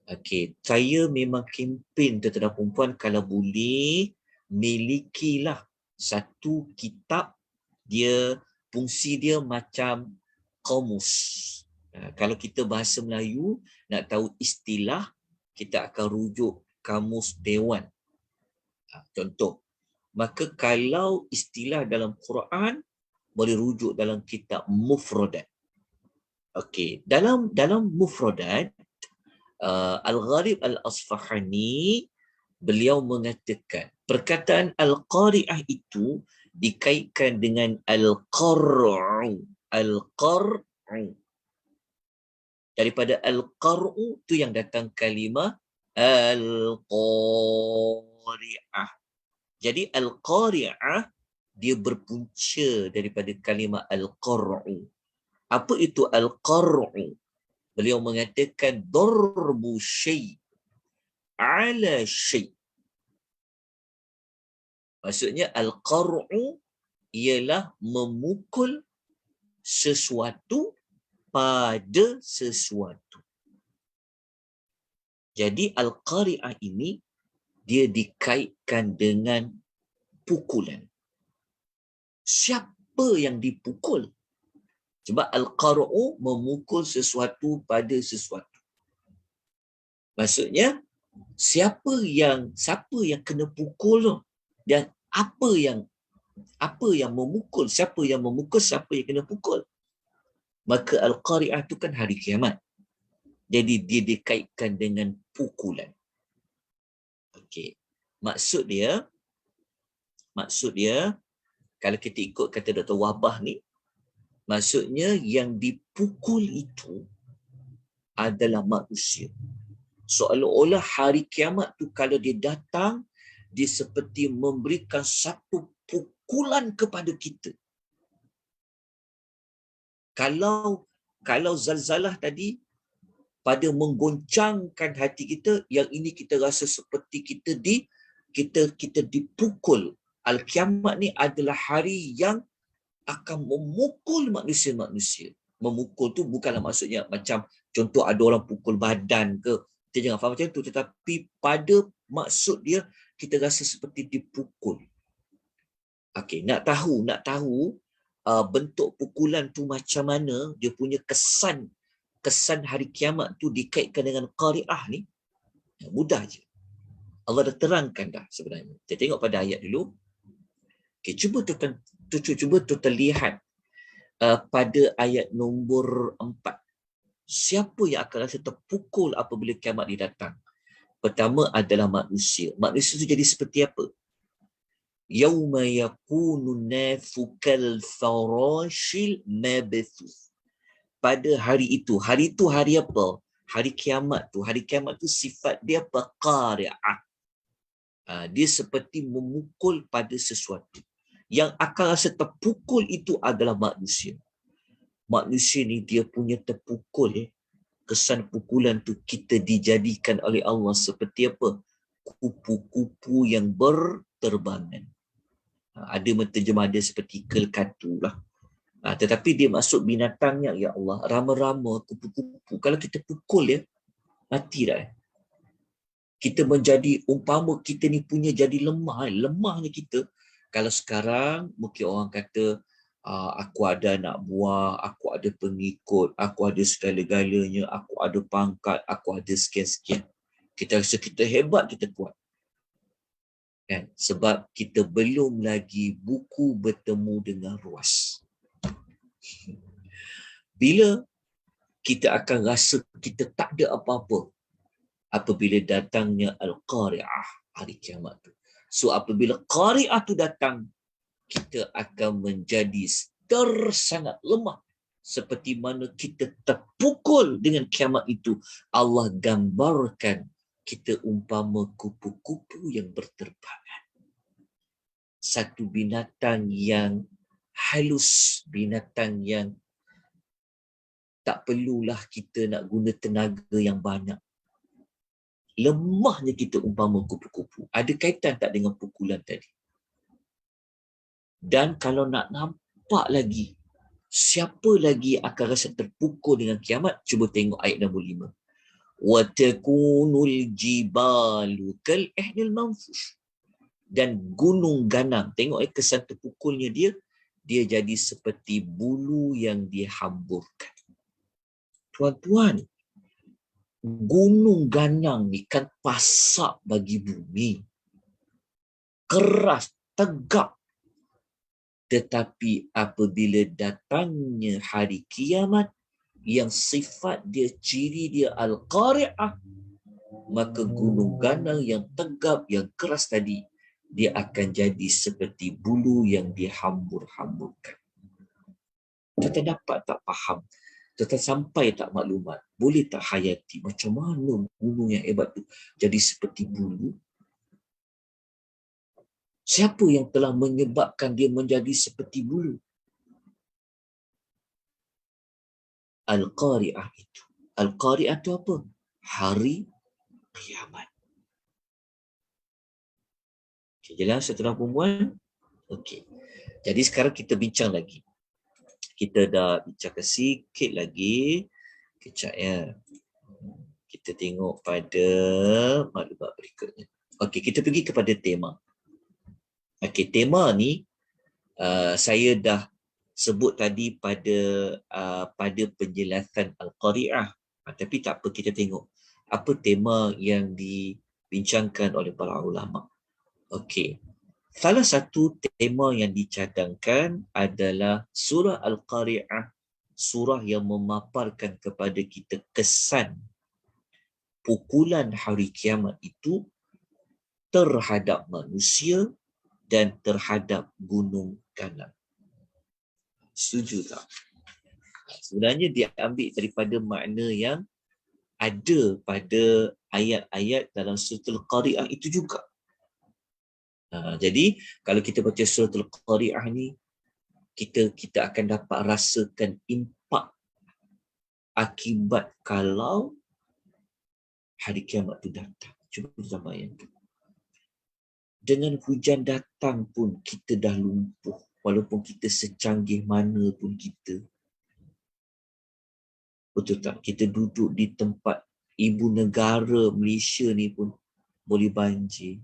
okay, saya memang kempen tentera perempuan kalau boleh milikilah satu kitab, dia fungsi dia macam kamus. Kalau kita bahasa Melayu nak tahu istilah, kita akan rujuk kamus dewan. Contoh, maka kalau istilah dalam Quran boleh rujuk dalam kitab Mufradat. Okey, dalam Mufradat, Al-Gharib Al-Asfahani beliau mengatakan perkataan Al-Qari'ah itu dikaitkan dengan Al-Qar'u. Al-Qar'u. Daripada Al-Qar'u tu yang datang kalimah Al-Qari'ah. Jadi Al-Qari'ah dia berpunca daripada kalimah Al-Qar'u. Apa itu Al-Qar'u? Beliau mengatakan darbu syai' ala syai'. Maksudnya Al-Qar'u ialah memukul sesuatu pada sesuatu. Jadi Al-Qari'ah ini dia dikaitkan dengan pukulan. Siapa yang dipukul? Sebab Al-Qar'u memukul sesuatu pada sesuatu. Maksudnya siapa yang kena pukul tu, dan apa yang memukul, siapa yang kena pukul. Maka Al-Qari'ah itu kan hari kiamat. Jadi dia dikaitkan dengan pukulan. Okey. Maksud dia kalau kita ikut kata Dr. Wahbah ni, maksudnya yang dipukul itu adalah manusia. Seolah-olah hari kiamat tu kalau dia datang, dia seperti memberikan satu pukulan kepada kita. Kalau zalzalah tadi pada menggoncangkan hati kita, yang ini kita rasa seperti kita dipukul. Al-Kiamat ni adalah hari yang akan memukul manusia-manusia. Memukul tu bukanlah maksudnya macam contoh ada orang pukul badan ke. Kita jangan faham macam tu. Tetapi pada maksud dia, kita rasa seperti dipukul. Okey, nak tahu bentuk pukulan tu macam mana, dia punya kesan hari kiamat tu dikaitkan dengan Qari'ah ni, mudah je. Allah dah terangkan dah sebenarnya. Kita tengok pada ayat dulu. Okay, cuba tuan lihat pada ayat nombor 4. Siapa yang akan rasa terpukul apabila kiamat ni datang? Pertama adalah manusia. Manusia itu jadi seperti apa? Yauma yakunu nafu kal farashil mabthuth. Pada hari itu hari apa? Hari kiamat tu. Hari kiamat tu sifat dia apa? Qari'ah. Dia seperti memukul pada sesuatu. Yang akan rasa terpukul itu adalah manusia. Manusia ni dia punya terpukul. Kesan pukulan tu kita dijadikan oleh Allah seperti apa? Kupu-kupu yang berterbangan. Ada menterjemah dia seperti kelkatu lah. Tetapi dia masuk binatangnya, ya Allah, rama-rama kupu-kupu. Kalau kita pukul dia, mati dah. Kita menjadi, umpama kita ni punya jadi lemahnya kita. Kalau sekarang mungkin orang kata, aku ada anak buah, aku ada pengikut, aku ada segala-galanya, aku ada pangkat, aku ada sekian-sekian. Kita rasa kita hebat, kita kuat. Kan? Sebab kita belum lagi buku bertemu dengan ruas. Bila kita akan rasa kita tak ada apa-apa apabila datangnya Al-Qari'ah, hari kiamat tu. So apabila Qari'ah tu datang, kita akan menjadi sangat lemah. seperti mana kita terpukul dengan kiamat itu. Allah gambarkan kita umpama kupu-kupu yang berterbangan. Satu binatang yang halus, binatang yang tak perlulah kita nak guna tenaga yang banyak. Lemahnya kita umpama kupu-kupu. Ada kaitan tak dengan pukulan tadi? Dan kalau nak nampak lagi, siapa lagi akan rasa terpukul dengan kiamat? Cuba tengok ayat nombor 5. وَتَكُونُ الْجِبَالُ كَالْإِحْنِ الْمَنْفُوشِ. Dan gunung ganang, tengok kesan terpukulnya dia jadi seperti bulu yang dihamburkan. Tuan-tuan, gunung ganang ni kan pasak bagi bumi. Keras, tegak. Tetapi apabila datangnya hari kiamat, yang sifat dia, ciri dia Al-Qari'ah, maka gunung ganang yang tegap, yang keras tadi, dia akan jadi seperti bulu yang dihambur-hamburkan. Kita dapat tak faham? Kita sampai tak maklumat? Boleh tak hayati macam mana gunung yang hebat tu jadi seperti bulu? Siapa yang telah menyebabkan dia menjadi seperti bulu? Al-Qari'ah itu. Al-Qari'ah itu apa? Hari kiamat. Okay, jelas tuan perempuan? Okey. Jadi sekarang kita bincang lagi. Kita dah bincang sikit lagi. Kejap ya. Kita tengok pada maklumat berikutnya. Okey, kita pergi kepada tema. Okey, tema ni saya dah sebut tadi pada penjelasan Al-Qari'ah. Tapi tak apa, kita tengok apa tema yang dibincangkan oleh para ulama. Okey. Salah satu tema yang dicadangkan adalah surah Al-Qari'ah, surah yang memaparkan kepada kita kesan pukulan hari kiamat itu terhadap manusia dan terhadap gunung ganang. Setuju tak? Sebenarnya dia ambil daripada makna yang ada pada ayat-ayat dalam surah Al-Qari'ah itu juga. Jadi kalau kita baca surah Al-Qari'ah ni, kita akan dapat rasakan impak akibat kalau hari kiamat itu datang. Cuba kita bayangkan. Dengan hujan datang pun kita dah lumpuh. Walaupun kita secanggih mana pun kita. Betul tak? Kita duduk di tempat ibu negara Malaysia ni pun boleh banjir.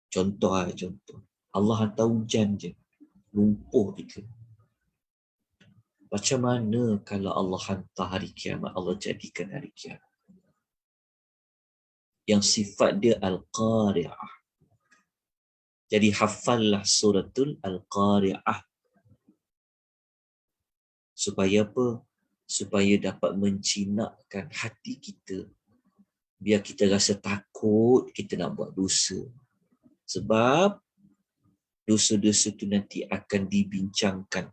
Contoh. Allah hantar hujan je. Lumpuh kita. Macam mana kalau Allah hantar hari kiamat, Allah jadikan hari kiamat? Yang sifat dia Al-Qari'ah. Jadi hafallah suratul Al-Qari'ah. Supaya apa? Supaya dapat menjinakkan hati kita. Biar kita rasa takut kita nak buat dosa. Sebab dosa-dosa itu nanti akan dibincangkan.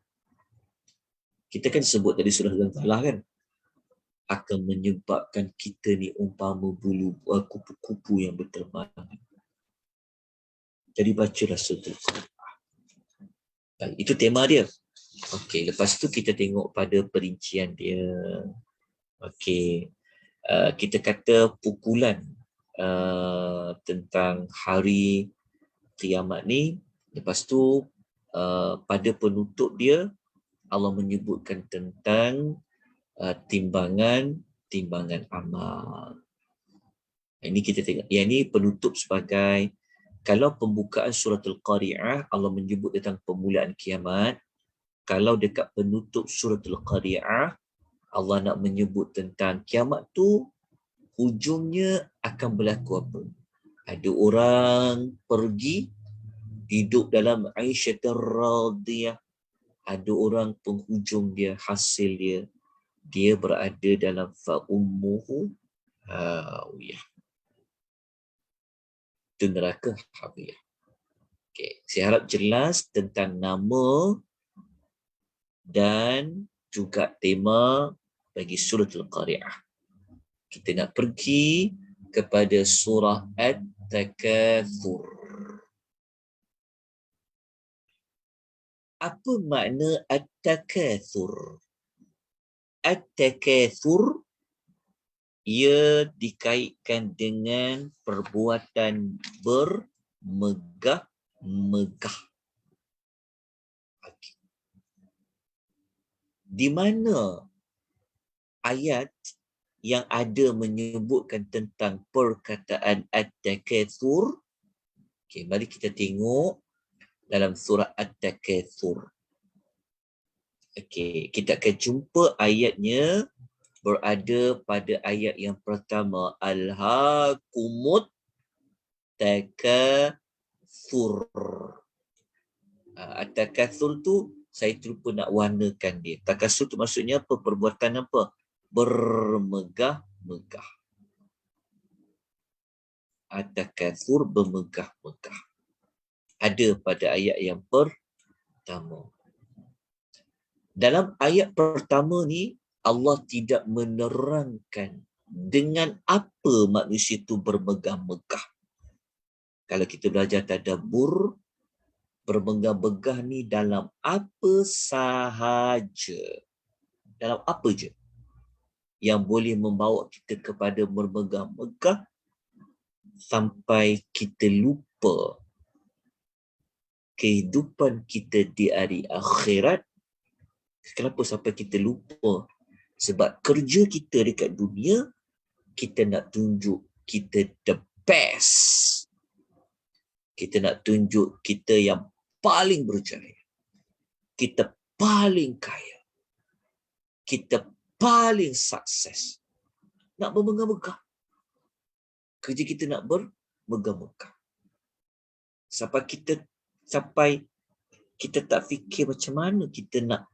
Kita kan sebut tadi surah Al-Falah kan? Akan menyebabkan kita ni umpama bulu kupu-kupu yang berterbangan. Jadi bacalah surah Al-Qari'ah. Itu tema dia. Okey, lepas tu kita tengok pada perincian dia. Okey, kita kata pukulan tentang hari kiamat ni. Lepas tu pada penutup dia Allah menyebutkan tentang timbangan amal. Ini kita tengok. Yang ini penutup sebagai, kalau pembukaan surah Al-Qari'ah Allah menyebut tentang permulaan kiamat. Kalau dekat penutup surah Al-Qari'ah Allah nak menyebut tentang kiamat tu hujungnya akan berlaku apa? Ada orang pergi hidup dalam Aisyatul Radiyah. Ada orang penghujung dia, hasil dia berada dalam fa'ummuhu hawiyah. Itu neraka hawiyah. Okay. Saya harap jelas tentang nama dan juga tema bagi suratul Qari'ah. Kita nak pergi kepada surah At-Takatsur. Apa makna At-Takatsur? At-Takatsur ia dikaitkan dengan perbuatan bermegah-megah. Okay. Di mana ayat yang ada menyebutkan tentang perkataan At-Takatsur? Okay, mari kita tengok dalam surah At-Takatsur. Okay, kita akan jumpa ayatnya berada pada ayat yang pertama. Alhaakumut takatsur. At-takatsur tu saya terlupa nak warnakan dia. Takatsur tu maksudnya apa? Perbuatan apa? Bermegah-megah. At-takatsur bermegah-megah. Ada pada ayat yang pertama. Dalam ayat pertama ni Allah tidak menerangkan dengan apa manusia itu bermegah-megah. Kalau kita belajar tadabbur, bermegah-megah ni dalam apa sahaja. Dalam apa je yang boleh membawa kita kepada bermegah-megah sampai kita lupa kehidupan kita di hari akhirat. Kenapa sampai kita lupa? Sebab kerja kita dekat dunia, kita nak tunjuk kita the best. Kita nak tunjuk kita yang paling berjaya. Kita paling kaya. Kita paling sukses. Nak bermegah-megah. Kerja kita nak bermegah-megah. Sampai kita tak fikir macam mana kita nak,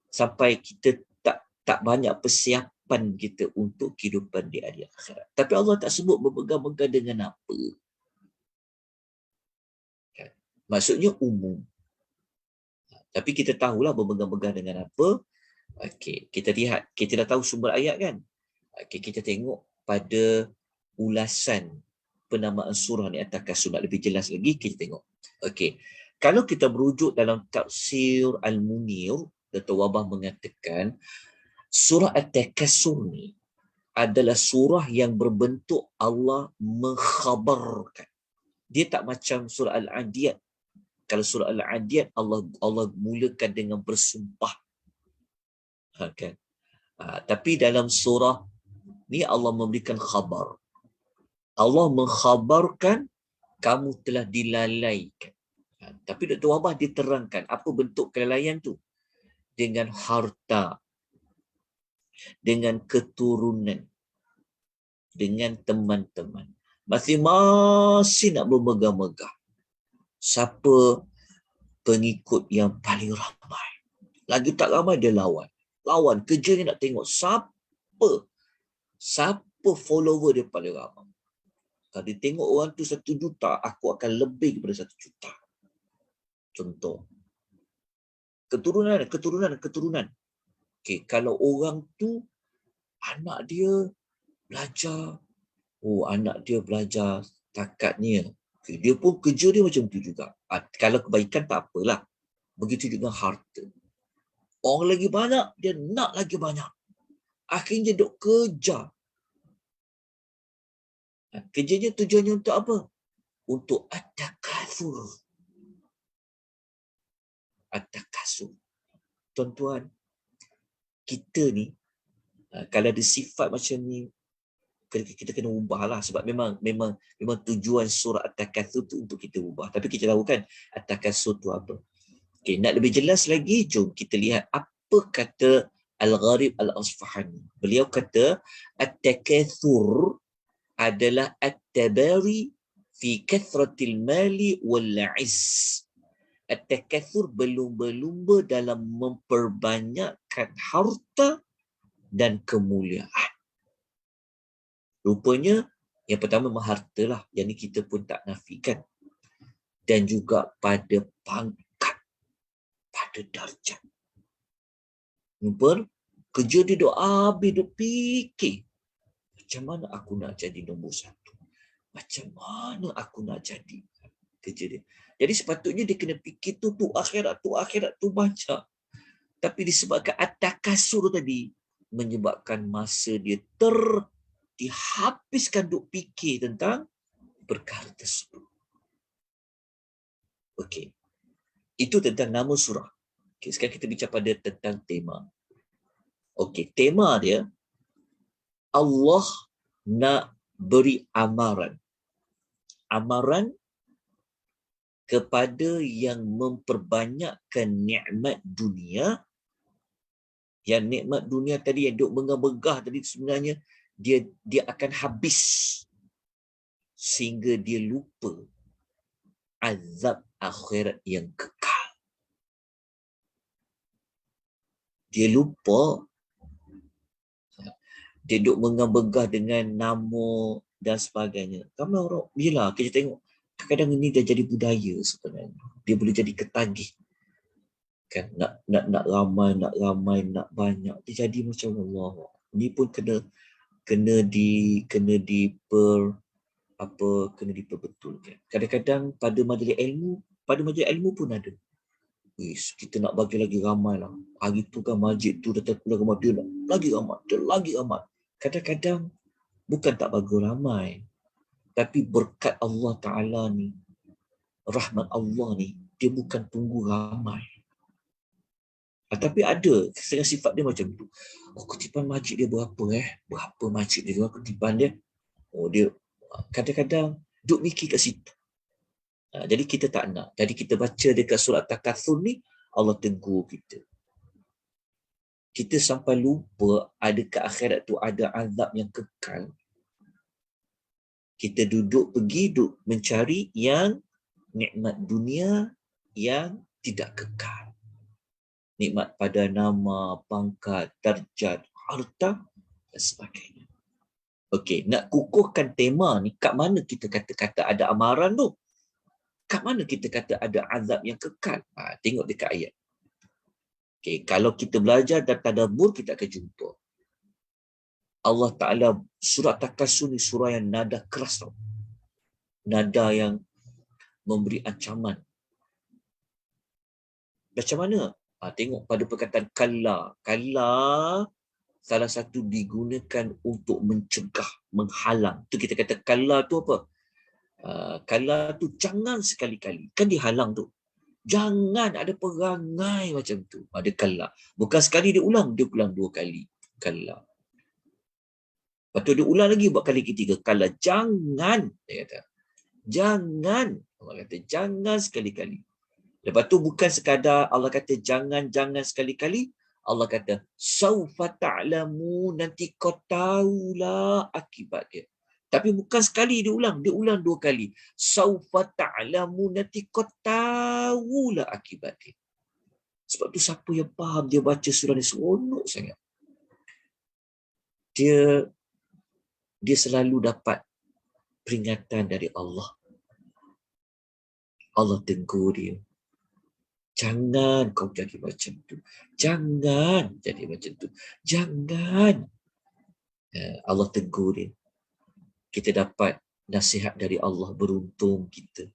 sampai kita tak banyak persiapan kita untuk kehidupan di hari akhirat. Tapi Allah tak sebut bermegah-megah dengan apa. Kan? Maksudnya umum. Tapi kita tahulah bermegah-megah dengan apa. Okey, kita lihat. Kita dah tahu sumber ayat kan? Okey, kita tengok pada ulasan penamaan surah ni At-Takatsur. Nak lebih jelas lagi, kita tengok. Okey, kalau kita merujuk dalam tafsir Al-Munir, Dr. Wabah mengatakan, surah At-Takatsur ni adalah surah yang berbentuk Allah mengkhabarkan. Dia tak macam surah Al-Adiyat. Kalau surah Al-Adiyat Allah mulakan dengan bersumpah. Kan? Tapi dalam surah ni Allah memberikan khabar. Allah mengkhabarkan kamu telah dilalaikan. Tapi Dr. Wabah diterangkan apa bentuk kelalaian tu. Dengan harta, dengan keturunan, dengan teman-teman. Masing-masing nak bermegah-megah. Siapa pengikut yang paling ramai? Lagi tak ramai dia lawan. Lawan, kerjanya nak tengok siapa follower dia paling ramai. Kalau dia tengok orang tu 1 juta, aku akan lebih daripada 1 juta. Contoh. Keturunan. Okay, kalau orang tu anak dia belajar, anak dia belajar takatnya. Okay, dia pun kerja dia macam tu juga. Kalau kebaikan tak apalah. Begitu juga harta. Orang lagi banyak, dia nak lagi banyak. Akhirnya duk kerja. Kerjanya tujuannya untuk apa? Untuk At-Takatsur. At-Takatsur. Tuan-tuan, kita ni, kalau ada sifat macam ni, kita kena ubahlah. Sebab memang tujuan surah At-Takatsur tu untuk kita ubah. Tapi kita tahu kan, At-Takatsur tu apa. Okay, nak lebih jelas lagi, jom kita lihat apa kata Al-Gharib Al-Asfahani. Beliau kata, At-Takatsur adalah at-tabari fi kathratil mali wal-'izz. At-takatsur berlumba-lumba dalam memperbanyakkan harta dan kemuliaan. Rupanya yang pertama harta lah, yang ni kita pun tak nafikan. Dan juga pada pangkat, pada darjat. Kerja dia duk habis, duk fikir. Macam mana aku nak jadi nombor satu? Macam mana aku nak jadi kerja dia? Jadi sepatutnya dia kena fikir tu akhirat, tu banyak. Tapi disebabkan at-takasur tadi, menyebabkan masa dia dihabiskan duk fikir tentang perkara tersebut. Okey. Itu tentang nama surah. Okay, sekarang kita bicara pada tentang tema. Okey, tema dia Allah nak beri amaran. Amaran kepada yang memperbanyakkan nikmat dunia. Yang nikmat dunia tadi yang duk megah-megah tadi sebenarnya dia akan habis sehingga dia lupa azab akhirat yang kekal. Dia lupa. Dia duk megah-megah dengan nama dan sebagainya. Ramai orang, bila kita tengok, kadang-kadang ini dah jadi budaya sebenarnya. Dia boleh jadi ketagih. Kan, nak ramai, nak banyak. Dia jadi macam Allah. Ini pun kena diperbetulkan. Kadang-kadang pada majlis ilmu pun ada. Kita nak bagi lagi ramai lah. Hari tu kan masjid tu datang keluar ramai, dia nak lagi ramai. Kadang-kadang bukan tak bagi ramai, tapi berkat Allah Ta'ala ni, rahmat Allah ni, dia bukan tunggu ramai. Tapi ada setengah sifat dia macam tu. Kutipan masjid dia berapa Berapa masjid dia, kutipan dia. Dia kadang-kadang duk mikir kat situ. Jadi kita tak nak. Jadi kita baca dekat surat Takatsur ni, Allah tegur kita. Kita sampai lupa ada ke akhirat tu ada azab yang kekal. Kita duduk mencari yang nikmat dunia yang tidak kekal. Nikmat pada nama, pangkat, darjat, harta dan sebagainya. Okey, nak kukuhkan tema ni, kat mana kita kata ada amaran tu? Kat mana kita kata ada azab yang kekal? Tengok dekat ayat. Okay, kalau kita belajar dan tadabbur, kita akan jumpa. Allah Ta'ala, surat Takasur ni surah yang nada keras tau. Nada yang memberi ancaman. Macam mana? Tengok pada perkataan kalla. Kalla salah satu digunakan untuk mencegah, menghalang. Tu kita kata kalla tu apa? Kalla tu jangan sekali-kali. Kan dihalang tu. Jangan ada perangai macam tu. Ada kalla. Bukan sekali dia ulang 2 kali. Kalla. Lepas tu dia ulang lagi buat kali ketiga. Kalla. Jangan. Dia kata. Jangan. Allah kata jangan sekali-kali. Lepas tu bukan sekadar Allah kata jangan sekali-kali. Allah kata saufa ta'lamu, nanti kau tahulah akibat dia. Tapi bukan sekali dia ulang 2 kali. Saufa ta'lamu, nanti kau tahulah akibat dia. Sebab tu siapa yang faham, dia baca surah ni seronok sangat. Dia selalu dapat peringatan dari Allah. Allah tegur dia. Jangan kau jadi macam tu. Jangan jadi macam tu. Jangan. Allah tegur dia. Kita dapat nasihat dari Allah, beruntung kita.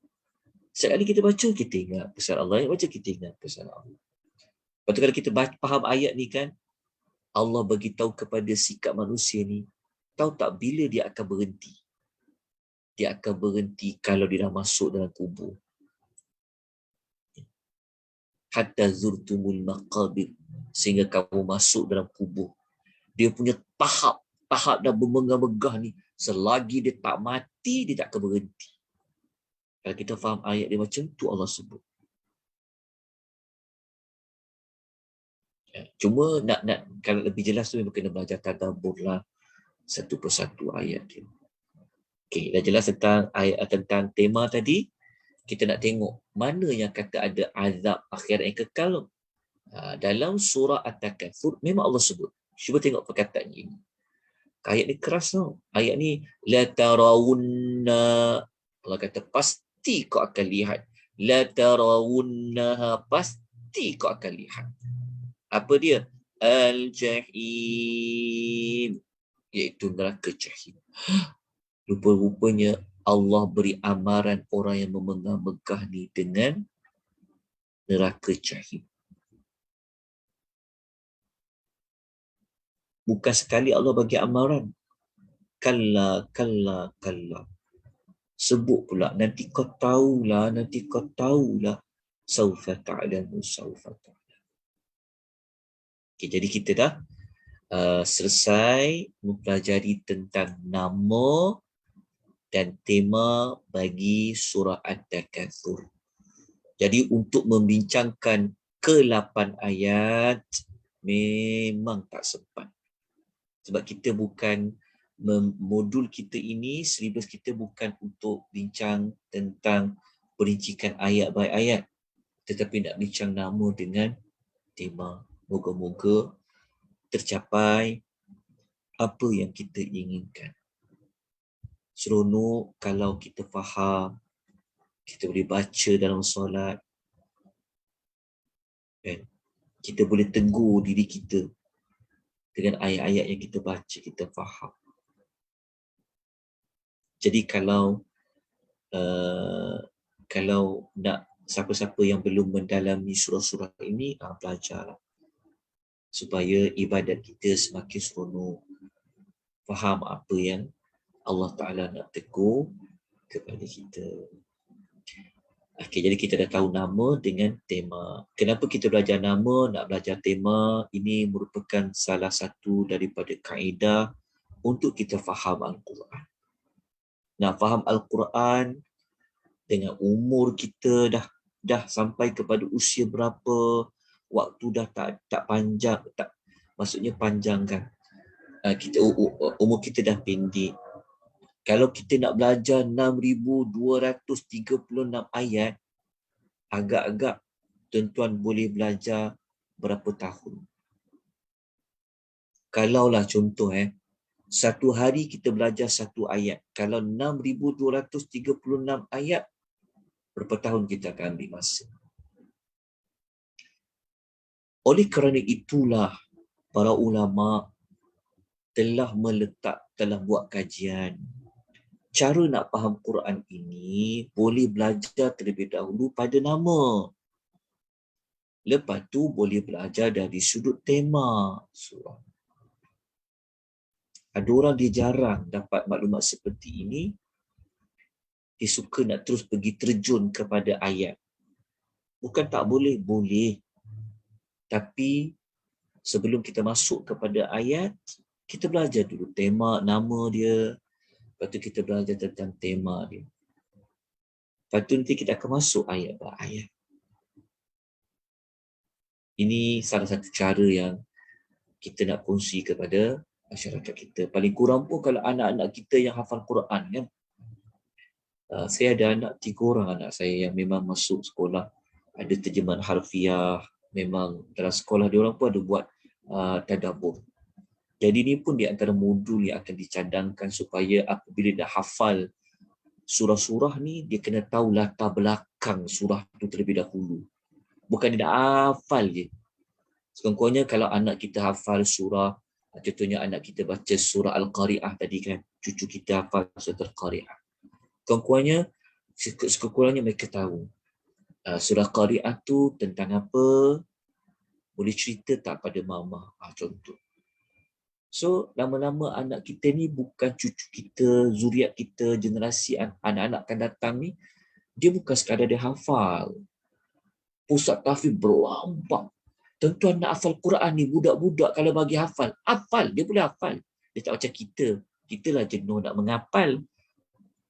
Sekali kita baca, kita ingat pesan Allah. Baca, kita ingat pesan Allah. Lepas tu kalau kita faham ayat ni kan, Allah bagi tahu kepada sikap manusia ni, tahu tak bila dia akan berhenti? Dia akan berhenti kalau dia dah masuk dalam kubur. Hatta zurtumul maqabir, sehingga kamu masuk dalam kubur. Dia punya tahap dah bermegah-megah ni, selagi dia tak mati, dia tak akan berhenti. Kalau kita faham ayat dia macam tu, Allah sebut. Cuma nak kalau lebih jelas tu memang kena belajar tadabbur lah satu persatu ayat dia. Okey, dah jelas tentang ayat, tentang tema tadi. Kita nak tengok mana yang kata ada azab akhirat yang kekal. Dalam surah At-Takatsur memang Allah sebut. Cuba tengok perkataan ini. Ayat ni keras tau. Ayat ni la tarawunna, Allah kata pasti kau akan lihat. La tarawunna, pasti kau akan lihat. Apa dia? al-jahim, iaitu neraka jahim. Rupa-rupanya Allah beri amaran orang yang memegah-megah ni dengan neraka jahim. Bukan sekali Allah bagi amaran. Kalla, kalla, kalla. Sebut pula, nanti kau tahulah, nanti kau tahulah. Saufa ta'lamu, saufa ta'lamu. Okay, jadi kita dah selesai mempelajari tentang nama dan tema bagi surah At-Takatsur. Jadi untuk membincangkan ke-8 ayat memang tak sempat. Sebab kita bukan, modul kita ini, silibus kita bukan untuk bincang tentang perincikan ayat by ayat, tetapi nak bincang nama dengan tema. Moga-moga tercapai apa yang kita inginkan. Seronok kalau kita faham, kita boleh baca dalam solat, kan? Kita boleh tegur diri kita dengan ayat-ayat yang kita baca, kita faham. Jadi kalau nak siapa-siapa yang belum mendalami surah-surah ini, belajarlah supaya ibadat kita semakin seronok, faham apa yang Allah Ta'ala nak tegur kepada kita. Okey, jadi kita dah tahu nama dengan tema. Kenapa kita belajar nama, nak belajar tema? Ini merupakan salah satu daripada kaedah untuk kita faham Al-Quran. Nak faham Al-Quran dengan umur kita dah sampai kepada usia berapa, waktu dah tak panjang, maksudnya panjang kan. Kita umur kita dah pendek. Kalau kita nak belajar 6,236 ayat, agak-agak tuan-tuan boleh belajar berapa tahun. Kalaulah contoh, satu hari kita belajar satu ayat. Kalau 6,236 ayat, berapa tahun kita akan ambil masa. Oleh kerana itulah, para ulama telah buat kajian. Cara nak faham Quran ini boleh belajar terlebih dahulu pada nama. Lepas tu boleh belajar dari sudut tema surah. Ada orang dia jarang dapat maklumat seperti ini. Dia suka nak terus pergi terjun kepada ayat. Bukan tak boleh, boleh. Tapi sebelum kita masuk kepada ayat, kita belajar dulu tema, nama dia. Lepas tu kita belajar tentang tema dia. Lepas tu nanti kita akan masuk ayat per ayat. Ini salah satu cara yang kita nak kongsi kepada masyarakat kita. Paling kurang pun kalau anak-anak kita yang hafal Quran, kan? Saya ada anak, 3 orang anak saya yang memang masuk sekolah. Ada terjemahan harfiah. Memang dalam sekolah dia orang pun ada buat tadabbur. Jadi ni pun di antara modul yang akan dicadangkan supaya apabila dah hafal surah-surah ni, dia kena tahu latar belakang surah tu terlebih dahulu. Bukan dia dah hafal je. Sekurang-kurangnya kalau anak kita hafal surah, contohnya anak kita baca surah Al-Qari'ah tadi kan, cucu kita hafal surah Al-Qari'ah. Sekurang-kurangnya mereka tahu surah Qari'ah tu tentang apa, boleh cerita tak pada mama, contoh. So, lama-lama anak kita ni bukan cucu kita, zuriat kita, generasi anak-anak akan datang ni, dia bukan sekadar dia hafal. Pusat tahfiz berlambak. Tuan-tuan nak hafal Quran ni, budak-budak kalau bagi hafal, dia boleh hafal. Dia tak macam kita. Kita lah jenuh nak menghafal.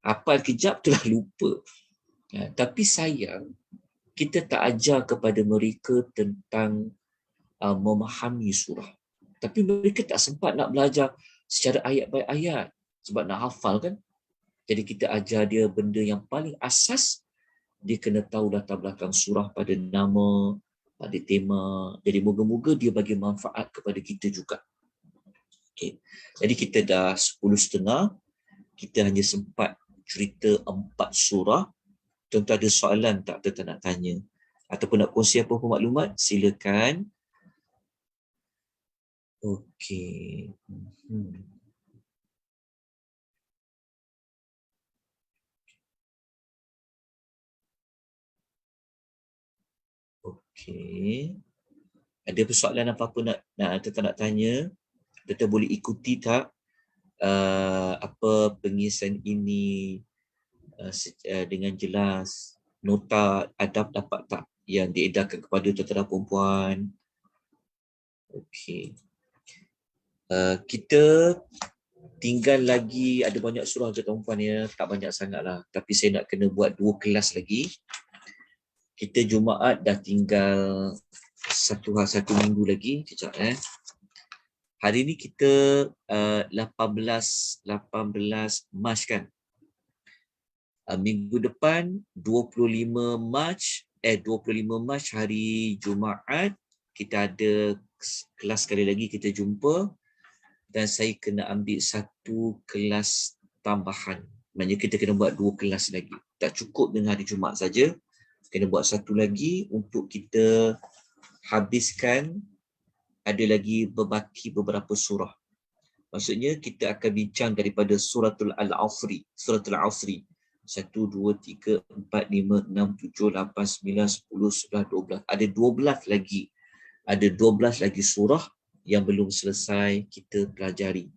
Hafal kejap tu dah lupa. Tapi sayang, kita tak ajar kepada mereka tentang memahami surah. Tapi mereka tak sempat nak belajar secara ayat by ayat sebab nak hafal kan. Jadi kita ajar dia benda yang paling asas. Dia kena tahu latar belakang surah pada nama, pada tema. Jadi moga-moga dia bagi manfaat kepada kita juga. Okay. Jadi kita dah 10.30. Kita hanya sempat cerita 4 surah. Tuan-tuan ada soalan tak tuan-tuan nak tanya? Ataupun nak kongsi apa-apa maklumat, silakan. Okey. Okey. Ada persoalan apa-apa nak tanya? Kita boleh ikuti tak apa pengisian ini dengan jelas? Nota adab dapat tak yang diedarkan kepada tentera perempuan? Okey. Kita tinggal lagi ada banyak surah ke tuan-puan ya, tak banyak sangatlah. Tapi saya nak kena buat 2 kelas lagi. Kita Jumaat dah tinggal satu minggu lagi. Kejap Hari ni kita 18 Mac kan. Minggu depan 25 Mac hari Jumaat kita ada kelas sekali lagi kita jumpa dan saya kena ambil satu kelas tambahan. Maksudnya kita kena buat 2 kelas lagi. Tak cukup dengan hari Jumaat saja. Kena buat satu lagi untuk kita habiskan ada lagi berbaki beberapa surah. Maksudnya kita akan bincang daripada suratul Al-Asri. Suratul Al-Asri. 1, 2, 3, 4, 5, 6, 7, 8, 9, 10, 11, 12. Ada 12 lagi. Ada 12 lagi surah yang belum selesai kita pelajari.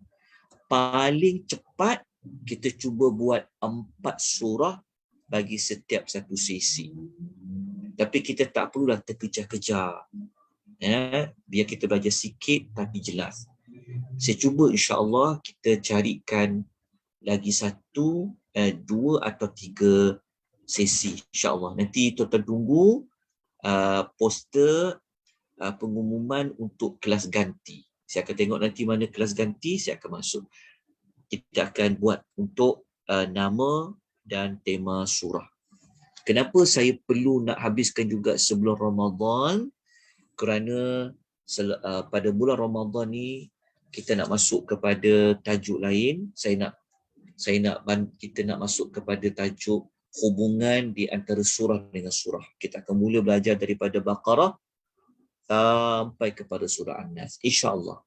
Paling cepat kita cuba buat 4 surah bagi setiap satu sesi. Tapi kita tak perlulah terkejar-kejar. Biar kita belajar sikit tapi jelas. Saya cuba insya-Allah kita carikan lagi 1, 2 atau 3 sesi insya-Allah. Nanti tuan-tuan tunggu poster pengumuman untuk kelas ganti. Saya akan tengok nanti mana kelas ganti, saya akan masuk. Kita akan buat untuk nama dan tema surah. Kenapa saya perlu nak habiskan juga sebelum Ramadan? Kerana pada bulan Ramadan ni kita nak masuk kepada tajuk lain. Kita nak masuk kepada tajuk hubungan di antara surah dengan surah. Kita akan mula belajar daripada Baqarah sampai kepada surah An-Nas. InsyaAllah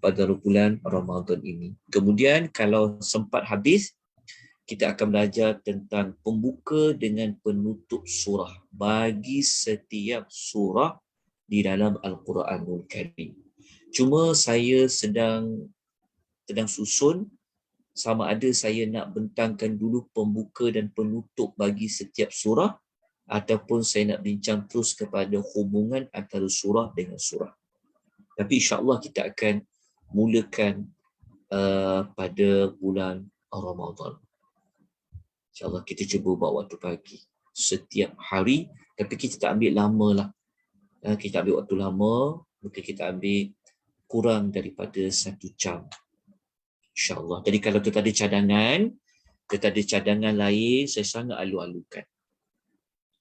pada bulan Ramadan ini. Kemudian kalau sempat habis, kita akan belajar tentang pembuka dengan penutup surah bagi setiap surah di dalam Al-Quranul Karim. Cuma saya sedang susun sama ada saya nak bentangkan dulu pembuka dan penutup bagi setiap surah ataupun saya nak bincang terus kepada hubungan antara surah dengan surah. Tapi insya-Allah kita akan mulakan pada bulan Ramadan. InsyaAllah kita cuba buat waktu pagi setiap hari, tapi kita tak ambil lama lah. Kita ambil waktu lama, mungkin kita ambil kurang daripada 1 jam. InsyaAllah. Jadi kalau kita ada cadangan lain, saya sangat alu-alukan.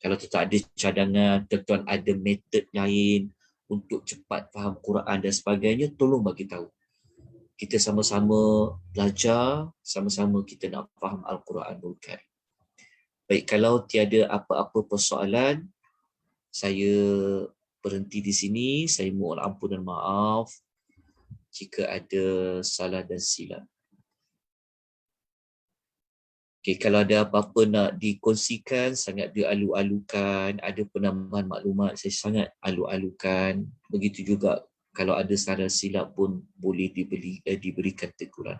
Kalau kita ada cadangan, tuan ada metod lain untuk cepat faham Quran dan sebagainya, tolong bagi tahu. Kita sama-sama belajar, sama-sama kita nak faham Al-Quranul Karim. Baik, kalau tiada apa-apa persoalan, saya berhenti di sini. Saya mohon ampun dan maaf jika ada salah dan silap. Okay, kalau ada apa-apa nak dikongsikan, sangat dialu-alukan. Ada penambahan maklumat, saya sangat alu-alukan. Begitu juga kalau ada salah silap pun boleh diberikan teguran.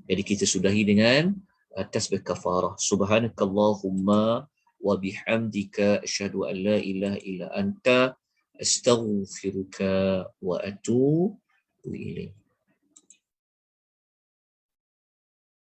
Jadi kita sudahi dengan tasbih kafarah. Subhanakallahumma wa bihamdika asyhadu an la ilaha illa anta astaghfiruka wa atubu ilaik.